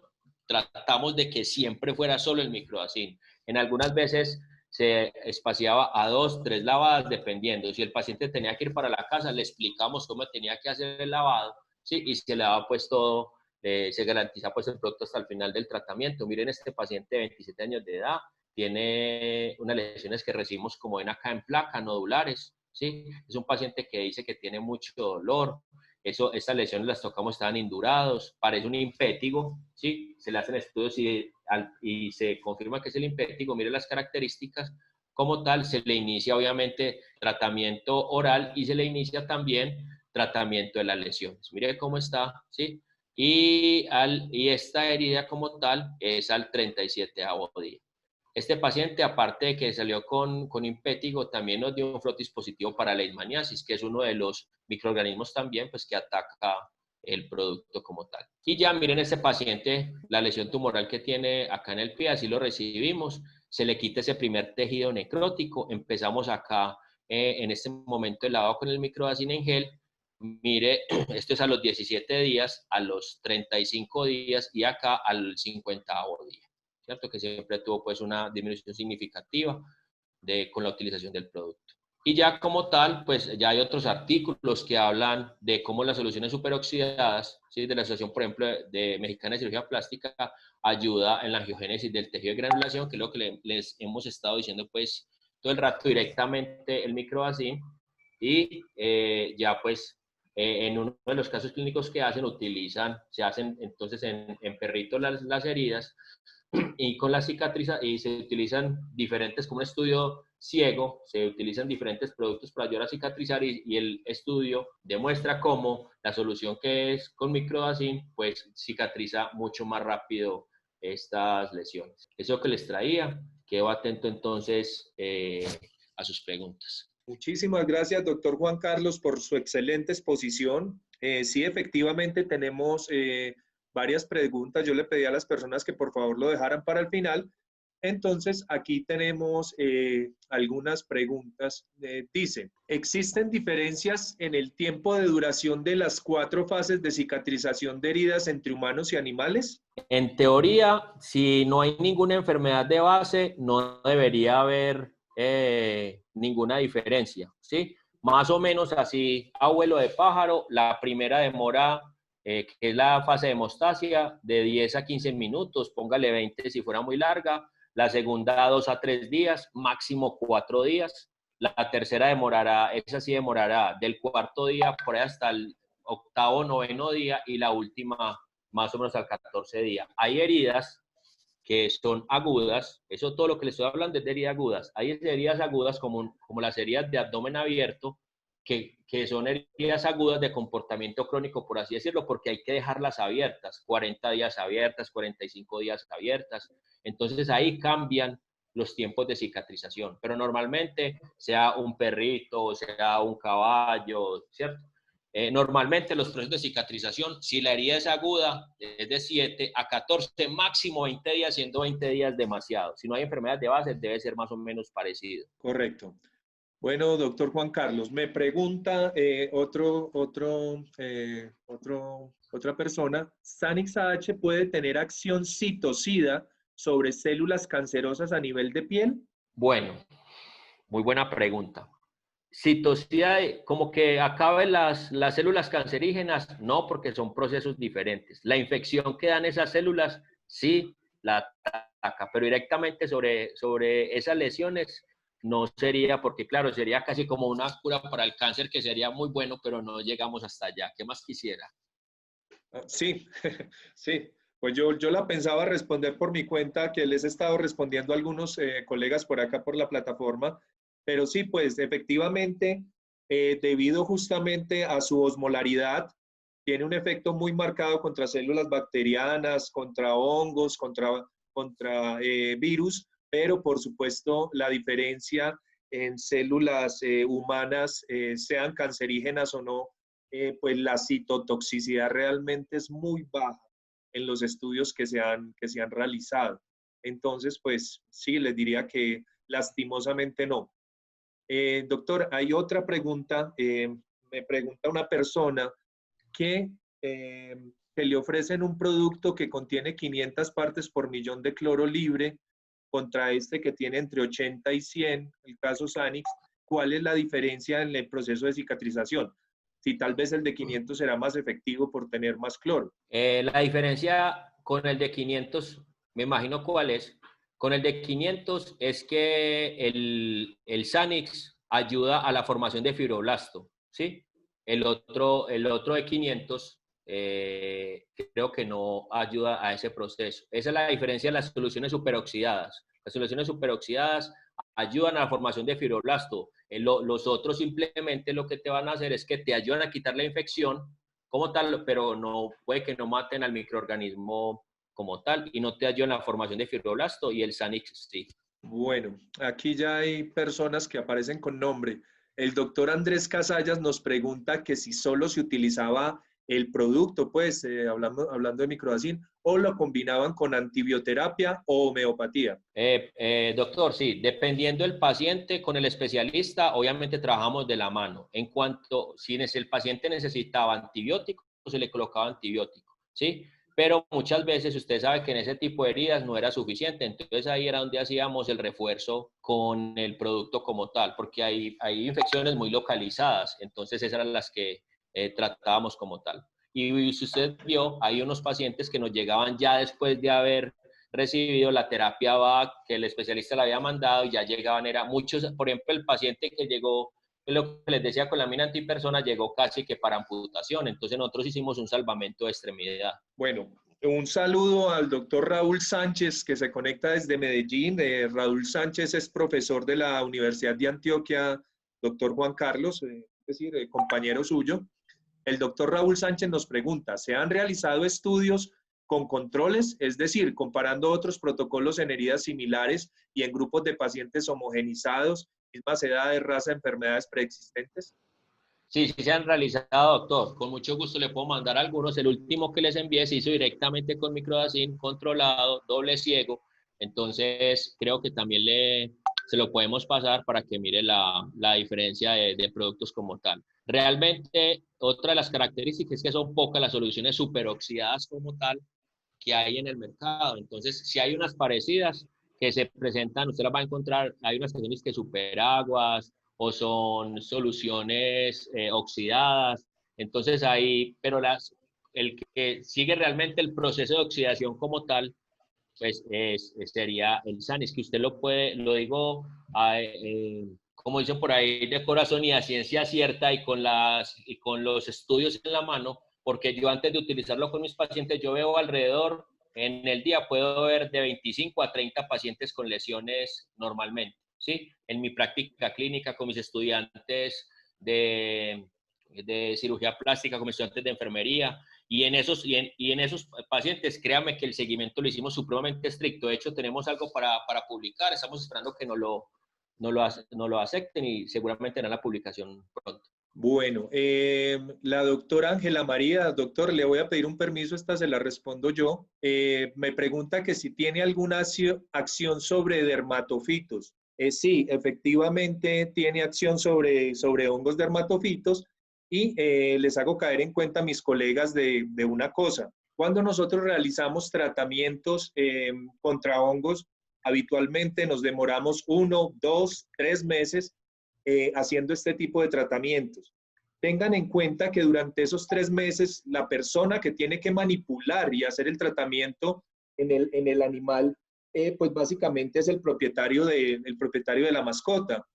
Tratamos de que siempre fuera solo el microdacin. En algunas veces se espaciaba a 2, 3 lavadas, dependiendo. Si el paciente tenía que ir para la casa, le explicamos cómo tenía que hacer el lavado, ¿sí? Y se le daba pues todo, se garantiza pues el producto hasta el final del tratamiento. Miren, este paciente de 27 años de edad tiene unas lesiones que recibimos como ven acá en placa, nodulares, ¿sí? Es un paciente que dice que tiene mucho dolor. Estas lesiones las tocamos, estaban indurados, parece un impétigo, ¿sí? Se le hacen estudios y se confirma que es el impétigo, mire las características, como tal, se le inicia obviamente tratamiento oral y se le inicia también tratamiento de las lesiones. Mire cómo está, ¿sí? Y esta herida como tal es al 37º día. Este paciente, aparte de que salió con impétigo, también nos dio un flotis positivo para la leishmaniasis, que es uno de los microorganismos también pues, que ataca el producto como tal. Y ya miren este paciente, la lesión tumoral que tiene acá en el pie, así lo recibimos, se le quita ese primer tejido necrótico, empezamos acá en este momento el lavado con el microdacin en gel, mire, esto es a los 17 días, a los 35 días y acá al 50º día. ¿Cierto? Que siempre tuvo pues una disminución significativa con la utilización del producto. Y ya como tal, pues ya hay otros artículos que hablan de cómo las soluciones superoxidadas, ¿sí? De la Asociación, por ejemplo, de Mexicana de Cirugía Plástica, ayuda en la angiogénesis del tejido de granulación, que es lo que les hemos estado diciendo pues todo el rato directamente el microdacin, y ya pues en uno de los casos clínicos que se hacen entonces en perritos las heridas, y con la cicatriz y se utilizan diferentes, como un estudio ciego, se utilizan diferentes productos para ayudar a cicatrizar y el estudio demuestra cómo la solución que es con microdacin pues cicatriza mucho más rápido estas lesiones. Eso que les traía, quedo atento entonces a sus preguntas. Muchísimas gracias, doctor Juan Carlos, por su excelente exposición. Sí, efectivamente tenemos varias preguntas. Yo le pedí a las personas que por favor lo dejaran para el final, Entonces, aquí tenemos algunas preguntas. Dice, ¿existen diferencias en el tiempo de duración de las 4 fases de cicatrización de heridas entre humanos y animales? En teoría, si no hay ninguna enfermedad de base, no debería haber ninguna diferencia, ¿sí? Más o menos así, abuelo de pájaro, la primera demora, que es la fase de hemostasia, de 10 a 15 minutos, póngale 20 si fuera muy larga. La segunda, 2 a 3 días, máximo 4 días. La tercera demorará, esa sí demorará del cuarto día por ahí hasta el octavo, noveno día, y la última más o menos al 14 día. Hay heridas que son agudas, eso todo lo que les estoy hablando es de heridas agudas. Hay heridas agudas como las heridas de abdomen abierto, que son heridas agudas de comportamiento crónico, por así decirlo, porque hay que dejarlas abiertas, 40 días abiertas, 45 días abiertas. Entonces ahí cambian los tiempos de cicatrización, pero normalmente sea un perrito, sea un caballo, ¿cierto? Normalmente los procesos de cicatrización, si la herida es aguda, es de 7 a 14, máximo 20 días, siendo 20 días demasiado. Si no hay enfermedad de base, debe ser más o menos parecido. Correcto. Bueno, doctor Juan Carlos, me pregunta otra persona, ¿Sanix AH puede tener acción citocida sobre células cancerosas a nivel de piel? Bueno, muy buena pregunta. Citocida, como que acaben las células cancerígenas, no, porque son procesos diferentes. La infección que dan esas células, sí, la ataca, pero directamente sobre esas lesiones no sería, porque claro, sería casi como una cura para el cáncer, que sería muy bueno, pero no llegamos hasta allá. ¿Qué más quisiera? Sí, sí. Pues yo la pensaba responder por mi cuenta, que les he estado respondiendo a algunos colegas por acá por la plataforma, pero sí, pues efectivamente, debido justamente a su osmolaridad, tiene un efecto muy marcado contra células bacterianas, contra hongos, contra virus, pero por supuesto la diferencia en células humanas, sean cancerígenas o no, pues la citotoxicidad realmente es muy baja en los estudios que se han realizado. Entonces, pues sí, les diría que lastimosamente no. Doctor, hay otra pregunta. Me pregunta una persona que, eh, que le ofrecen un producto que contiene 500 partes por millón de cloro libre contra este que tiene entre 80 y 100, el caso Sanix. ¿Cuál es la diferencia en el proceso de cicatrización? Si tal vez el de 500 será más efectivo por tener más cloro. La diferencia con el de 500, me imagino cuál es. Con el de 500 es que el Sanix ayuda a la formación de fibroblasto, ¿sí? El otro de 500 creo que no ayuda a ese proceso. Esa es la diferencia de las soluciones superoxidadas. Las soluciones superoxidadas ayudan a la formación de fibroblasto. Los otros simplemente lo que te van a hacer es que te ayudan a quitar la infección como tal, pero no puede que no maten al microorganismo como tal y no te ayudan en la formación de fibroblasto, y el Sanix sí. Bueno, aquí ya hay personas que aparecen con nombre. El doctor Andrés Casallas nos pregunta que si solo se utilizaba el producto, pues hablando de microdacin, o lo combinaban con antibioterapia o homeopatía. Doctor, sí, dependiendo del paciente, con el especialista, obviamente trabajamos de la mano. En cuanto, si el paciente necesitaba antibiótico, se le colocaba antibiótico, ¿sí? Pero muchas veces usted sabe que en ese tipo de heridas no era suficiente, entonces ahí era donde hacíamos el refuerzo con el producto como tal, porque hay infecciones muy localizadas, entonces esas eran las que tratábamos como tal. Y si usted vio, hay unos pacientes que nos llegaban ya después de haber recibido la terapia VAC que el especialista le había mandado, y ya llegaban, era muchos, por ejemplo, el paciente que llegó, lo que les decía, con la mina antipersona, llegó casi que para amputación, entonces nosotros hicimos un salvamento de extremidad. Bueno, un saludo al doctor Raúl Sánchez, que se conecta desde Medellín. Raúl Sánchez es profesor de la Universidad de Antioquia, doctor Juan Carlos, es decir, compañero suyo. El doctor Raúl Sánchez nos pregunta, ¿se han realizado estudios con controles, es decir, comparando otros protocolos en heridas similares y en grupos de pacientes homogenizados, mismas edades, raza, enfermedades preexistentes? Sí, sí se han realizado, doctor. Con mucho gusto le puedo mandar algunos. El último que les envié se hizo directamente con microdacin, controlado, doble ciego, Entonces, creo que también se lo podemos pasar para que mire la diferencia de productos como tal. Realmente, otra de las características es que son pocas las soluciones superoxidadas como tal que hay en el mercado. Entonces, si hay unas parecidas que se presentan, usted las va a encontrar, hay unas que son que superaguas o son soluciones oxidadas. Entonces, ahí, pero el que sigue realmente el proceso de oxidación como tal, pues sería el SANIS, que usted lo digo, como dicen por ahí, de corazón y a ciencia cierta y con los estudios en la mano, porque yo antes de utilizarlo con mis pacientes, yo veo alrededor, en el día puedo ver de 25 a 30 pacientes con lesiones normalmente, ¿sí? En mi práctica clínica con mis estudiantes de cirugía plástica, con mis estudiantes de enfermería, y en esos pacientes, créame que el seguimiento lo hicimos supremamente estricto. De hecho, tenemos algo para publicar. Estamos esperando que nos lo acepten y seguramente harán la publicación pronto. Bueno, la doctora Ángela María, doctor, le voy a pedir un permiso, esta se la respondo yo. Me pregunta que si tiene alguna acción sobre dermatofitos. Sí, efectivamente tiene acción sobre hongos dermatofitos y les hago caer en cuenta a mis colegas de una cosa. Cuando nosotros realizamos tratamientos contra hongos, habitualmente nos demoramos 1, 2, 3 meses haciendo este tipo de tratamientos. Tengan en cuenta que durante esos 3 meses, la persona que tiene que manipular y hacer el tratamiento en el animal, pues básicamente es el propietario de la mascota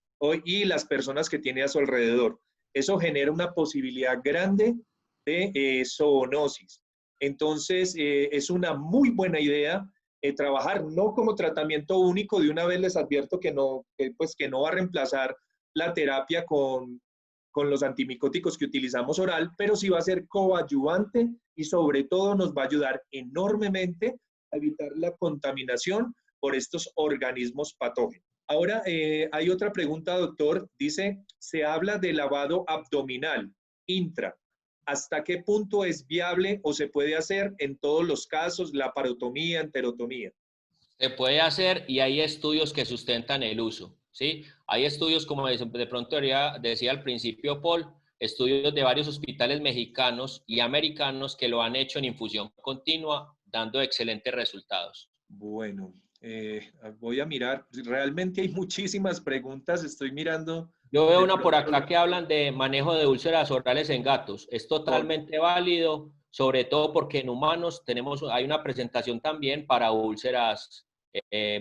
y las personas que tiene a su alrededor. Eso genera una posibilidad grande de zoonosis. Entonces, es una muy buena idea trabajar no como tratamiento único. De una vez les advierto que no va a reemplazar la terapia con los antimicóticos que utilizamos oral, pero sí va a ser coadyuvante y sobre todo nos va a ayudar enormemente a evitar la contaminación por estos organismos patógenos. Ahora, hay otra pregunta, doctor. Dice, se habla de lavado abdominal, intra. ¿Hasta qué punto es viable o se puede hacer en todos los casos, laparotomía, enterotomía? Se puede hacer y hay estudios que sustentan el uso, ¿sí? Hay estudios, como de pronto decía al principio Paul, estudios de varios hospitales mexicanos y americanos que lo han hecho en infusión continua, dando excelentes resultados. Bueno, voy a mirar. Realmente hay muchísimas preguntas. Estoy mirando. Yo veo De una por pronto, acá que hablan de manejo de úlceras orales en gatos. Es totalmente válido, sobre todo porque en humanos hay una presentación también para úlceras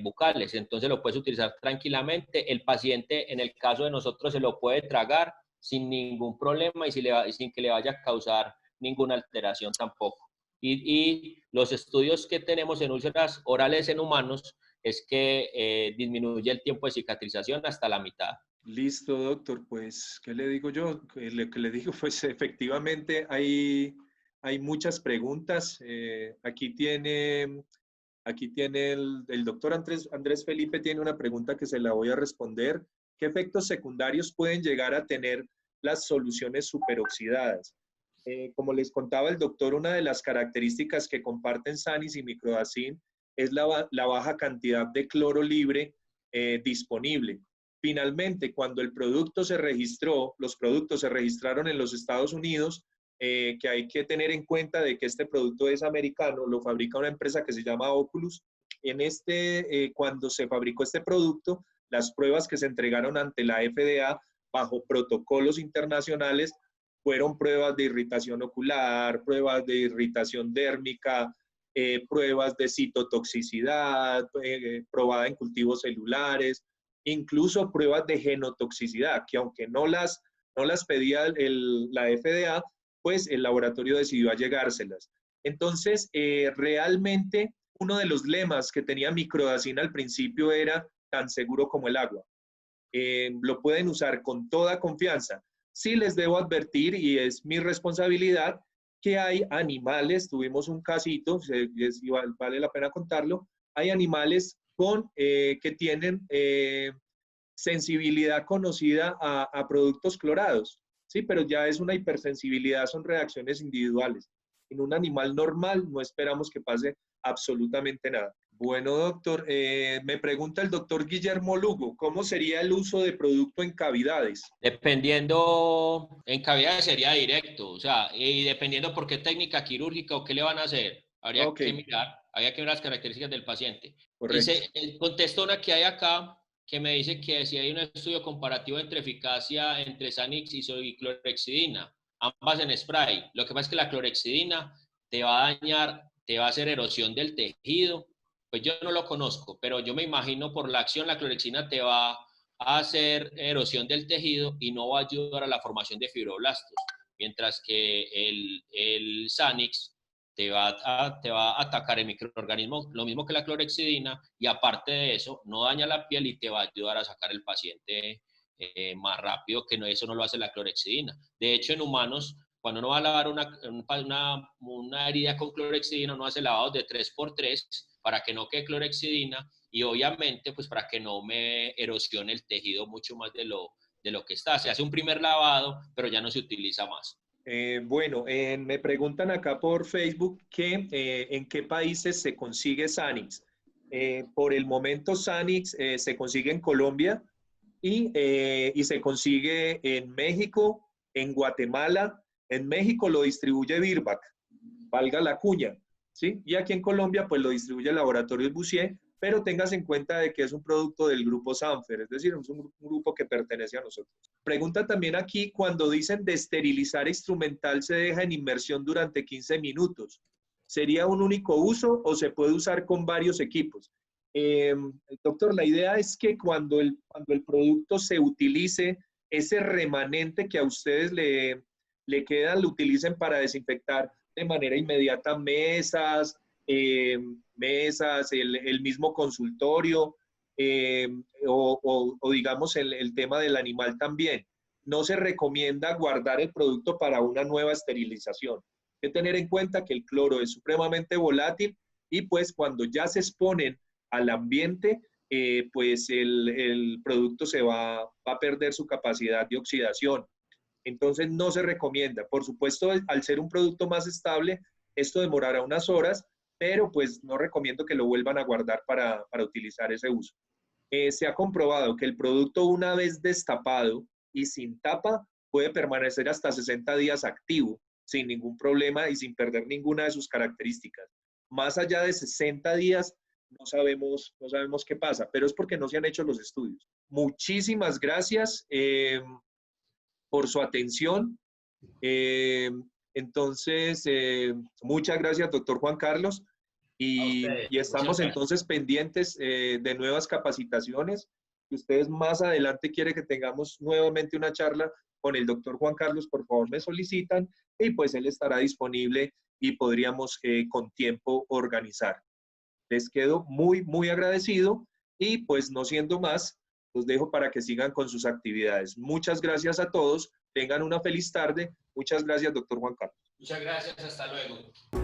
bucales. Entonces lo puedes utilizar tranquilamente. El paciente, en el caso de nosotros, se lo puede tragar sin ningún problema y sin que le vaya a causar ninguna alteración tampoco. Y los estudios que tenemos en úlceras orales en humanos es que disminuye el tiempo de cicatrización hasta la mitad. listo, doctor. Pues, ¿qué le digo yo? Lo que le digo, pues efectivamente hay muchas preguntas. Aquí tiene el doctor Andrés Felipe tiene una pregunta que se la voy a responder. ¿Qué efectos secundarios pueden llegar a tener las soluciones superoxidadas? Como les contaba el doctor, una de las características que comparten Sanis y Microdacin es la baja cantidad de cloro libre disponible. Finalmente, cuando el producto se registró, los productos se registraron en los Estados Unidos, que hay que tener en cuenta de que este producto es americano, lo fabrica una empresa que se llama Oculus. Cuando se fabricó este producto, las pruebas que se entregaron ante la FDA bajo protocolos internacionales fueron pruebas de irritación ocular, pruebas de irritación dérmica, pruebas de citotoxicidad, probada en cultivos celulares, incluso pruebas de genotoxicidad, que aunque no las pedía la FDA, pues el laboratorio decidió allegárselas. Entonces, realmente uno de los lemas que tenía Microdacin al principio era tan seguro como el agua. Lo pueden usar con toda confianza. Sí les debo advertir, y es mi responsabilidad, que hay animales, tuvimos un casito, vale la pena contarlo, hay animales que tienen sensibilidad conocida a productos clorados, ¿sí? Pero ya es una hipersensibilidad, son reacciones individuales. En un animal normal no esperamos que pase absolutamente nada. Bueno, doctor, me pregunta el doctor Guillermo Lugo, ¿cómo sería el uso de producto en cavidades? Dependiendo, en cavidades sería directo, o sea, y dependiendo por qué técnica quirúrgica o qué le van a hacer, Ok, habría que mirar las características del paciente. correcto. Dice, contesto una que hay acá, que me dice que si hay un estudio comparativo entre eficacia entre Sanix y clorexidina, ambas en spray. Lo que pasa es que la clorexidina te va a dañar, te va a hacer erosión del tejido. Pues yo no lo conozco, pero yo me imagino por la acción la clorexidina te va a hacer erosión del tejido y no va a ayudar a la formación de fibroblastos, mientras que el Sanix te va a atacar el microorganismo, lo mismo que la clorexidina, y aparte de eso, no daña la piel y te va a ayudar a sacar el paciente más rápido, que no, eso no lo hace la clorexidina. De hecho, en humanos, cuando uno va a lavar una herida con clorexidina, uno hace lavados de 3x3 para que no quede clorexidina y obviamente pues para que no me erosione el tejido mucho más de lo que está. Se hace un primer lavado, pero ya no se utiliza más. Bueno, me preguntan acá por Facebook que en qué países se consigue Sanix. Por el momento Sanix se consigue en Colombia y se consigue en México, en Guatemala. En México lo distribuye Virbac, valga la cuña, ¿sí? Y aquí en Colombia pues lo distribuye el Laboratorios Bussier, pero tengas en cuenta de que es un producto del grupo Sanfer, es decir, es un grupo que pertenece a nosotros. Pregunta también aquí, cuando dicen de esterilizar instrumental se deja en inmersión durante 15 minutos, ¿sería un único uso o se puede usar con varios equipos? Doctor, la idea es que cuando el producto se utilice, ese remanente que a ustedes le queda, lo utilicen para desinfectar de manera inmediata mesas, el mismo consultorio, eh, o digamos el tema del animal también. No se recomienda guardar el producto para una nueva esterilización. Hay que tener en cuenta que el cloro es supremamente volátil y pues cuando ya se exponen al ambiente, pues el producto va a perder su capacidad de oxidación. Entonces no se recomienda. Por supuesto, al ser un producto más estable, esto demorará unas horas, pero pues no recomiendo que lo vuelvan a guardar para utilizar ese uso. Se ha comprobado que el producto una vez destapado y sin tapa puede permanecer hasta 60 días activo, sin ningún problema y sin perder ninguna de sus características. Más allá de 60 días, no sabemos qué pasa, pero es porque no se han hecho los estudios. Muchísimas gracias por su atención. Eh, entonces, muchas gracias, doctor Juan Carlos. A ustedes, Y muchas estamos gracias. entonces pendientes de nuevas capacitaciones. Si ustedes más adelante quieren que tengamos nuevamente una charla con el doctor Juan Carlos, por favor me solicitan y pues él estará disponible y podríamos con tiempo organizar. Les quedo muy, muy agradecido y pues no siendo más, los dejo para que sigan con sus actividades. Muchas gracias a todos. Tengan una feliz tarde. Muchas gracias, doctor Juan Carlos. Muchas gracias, hasta luego.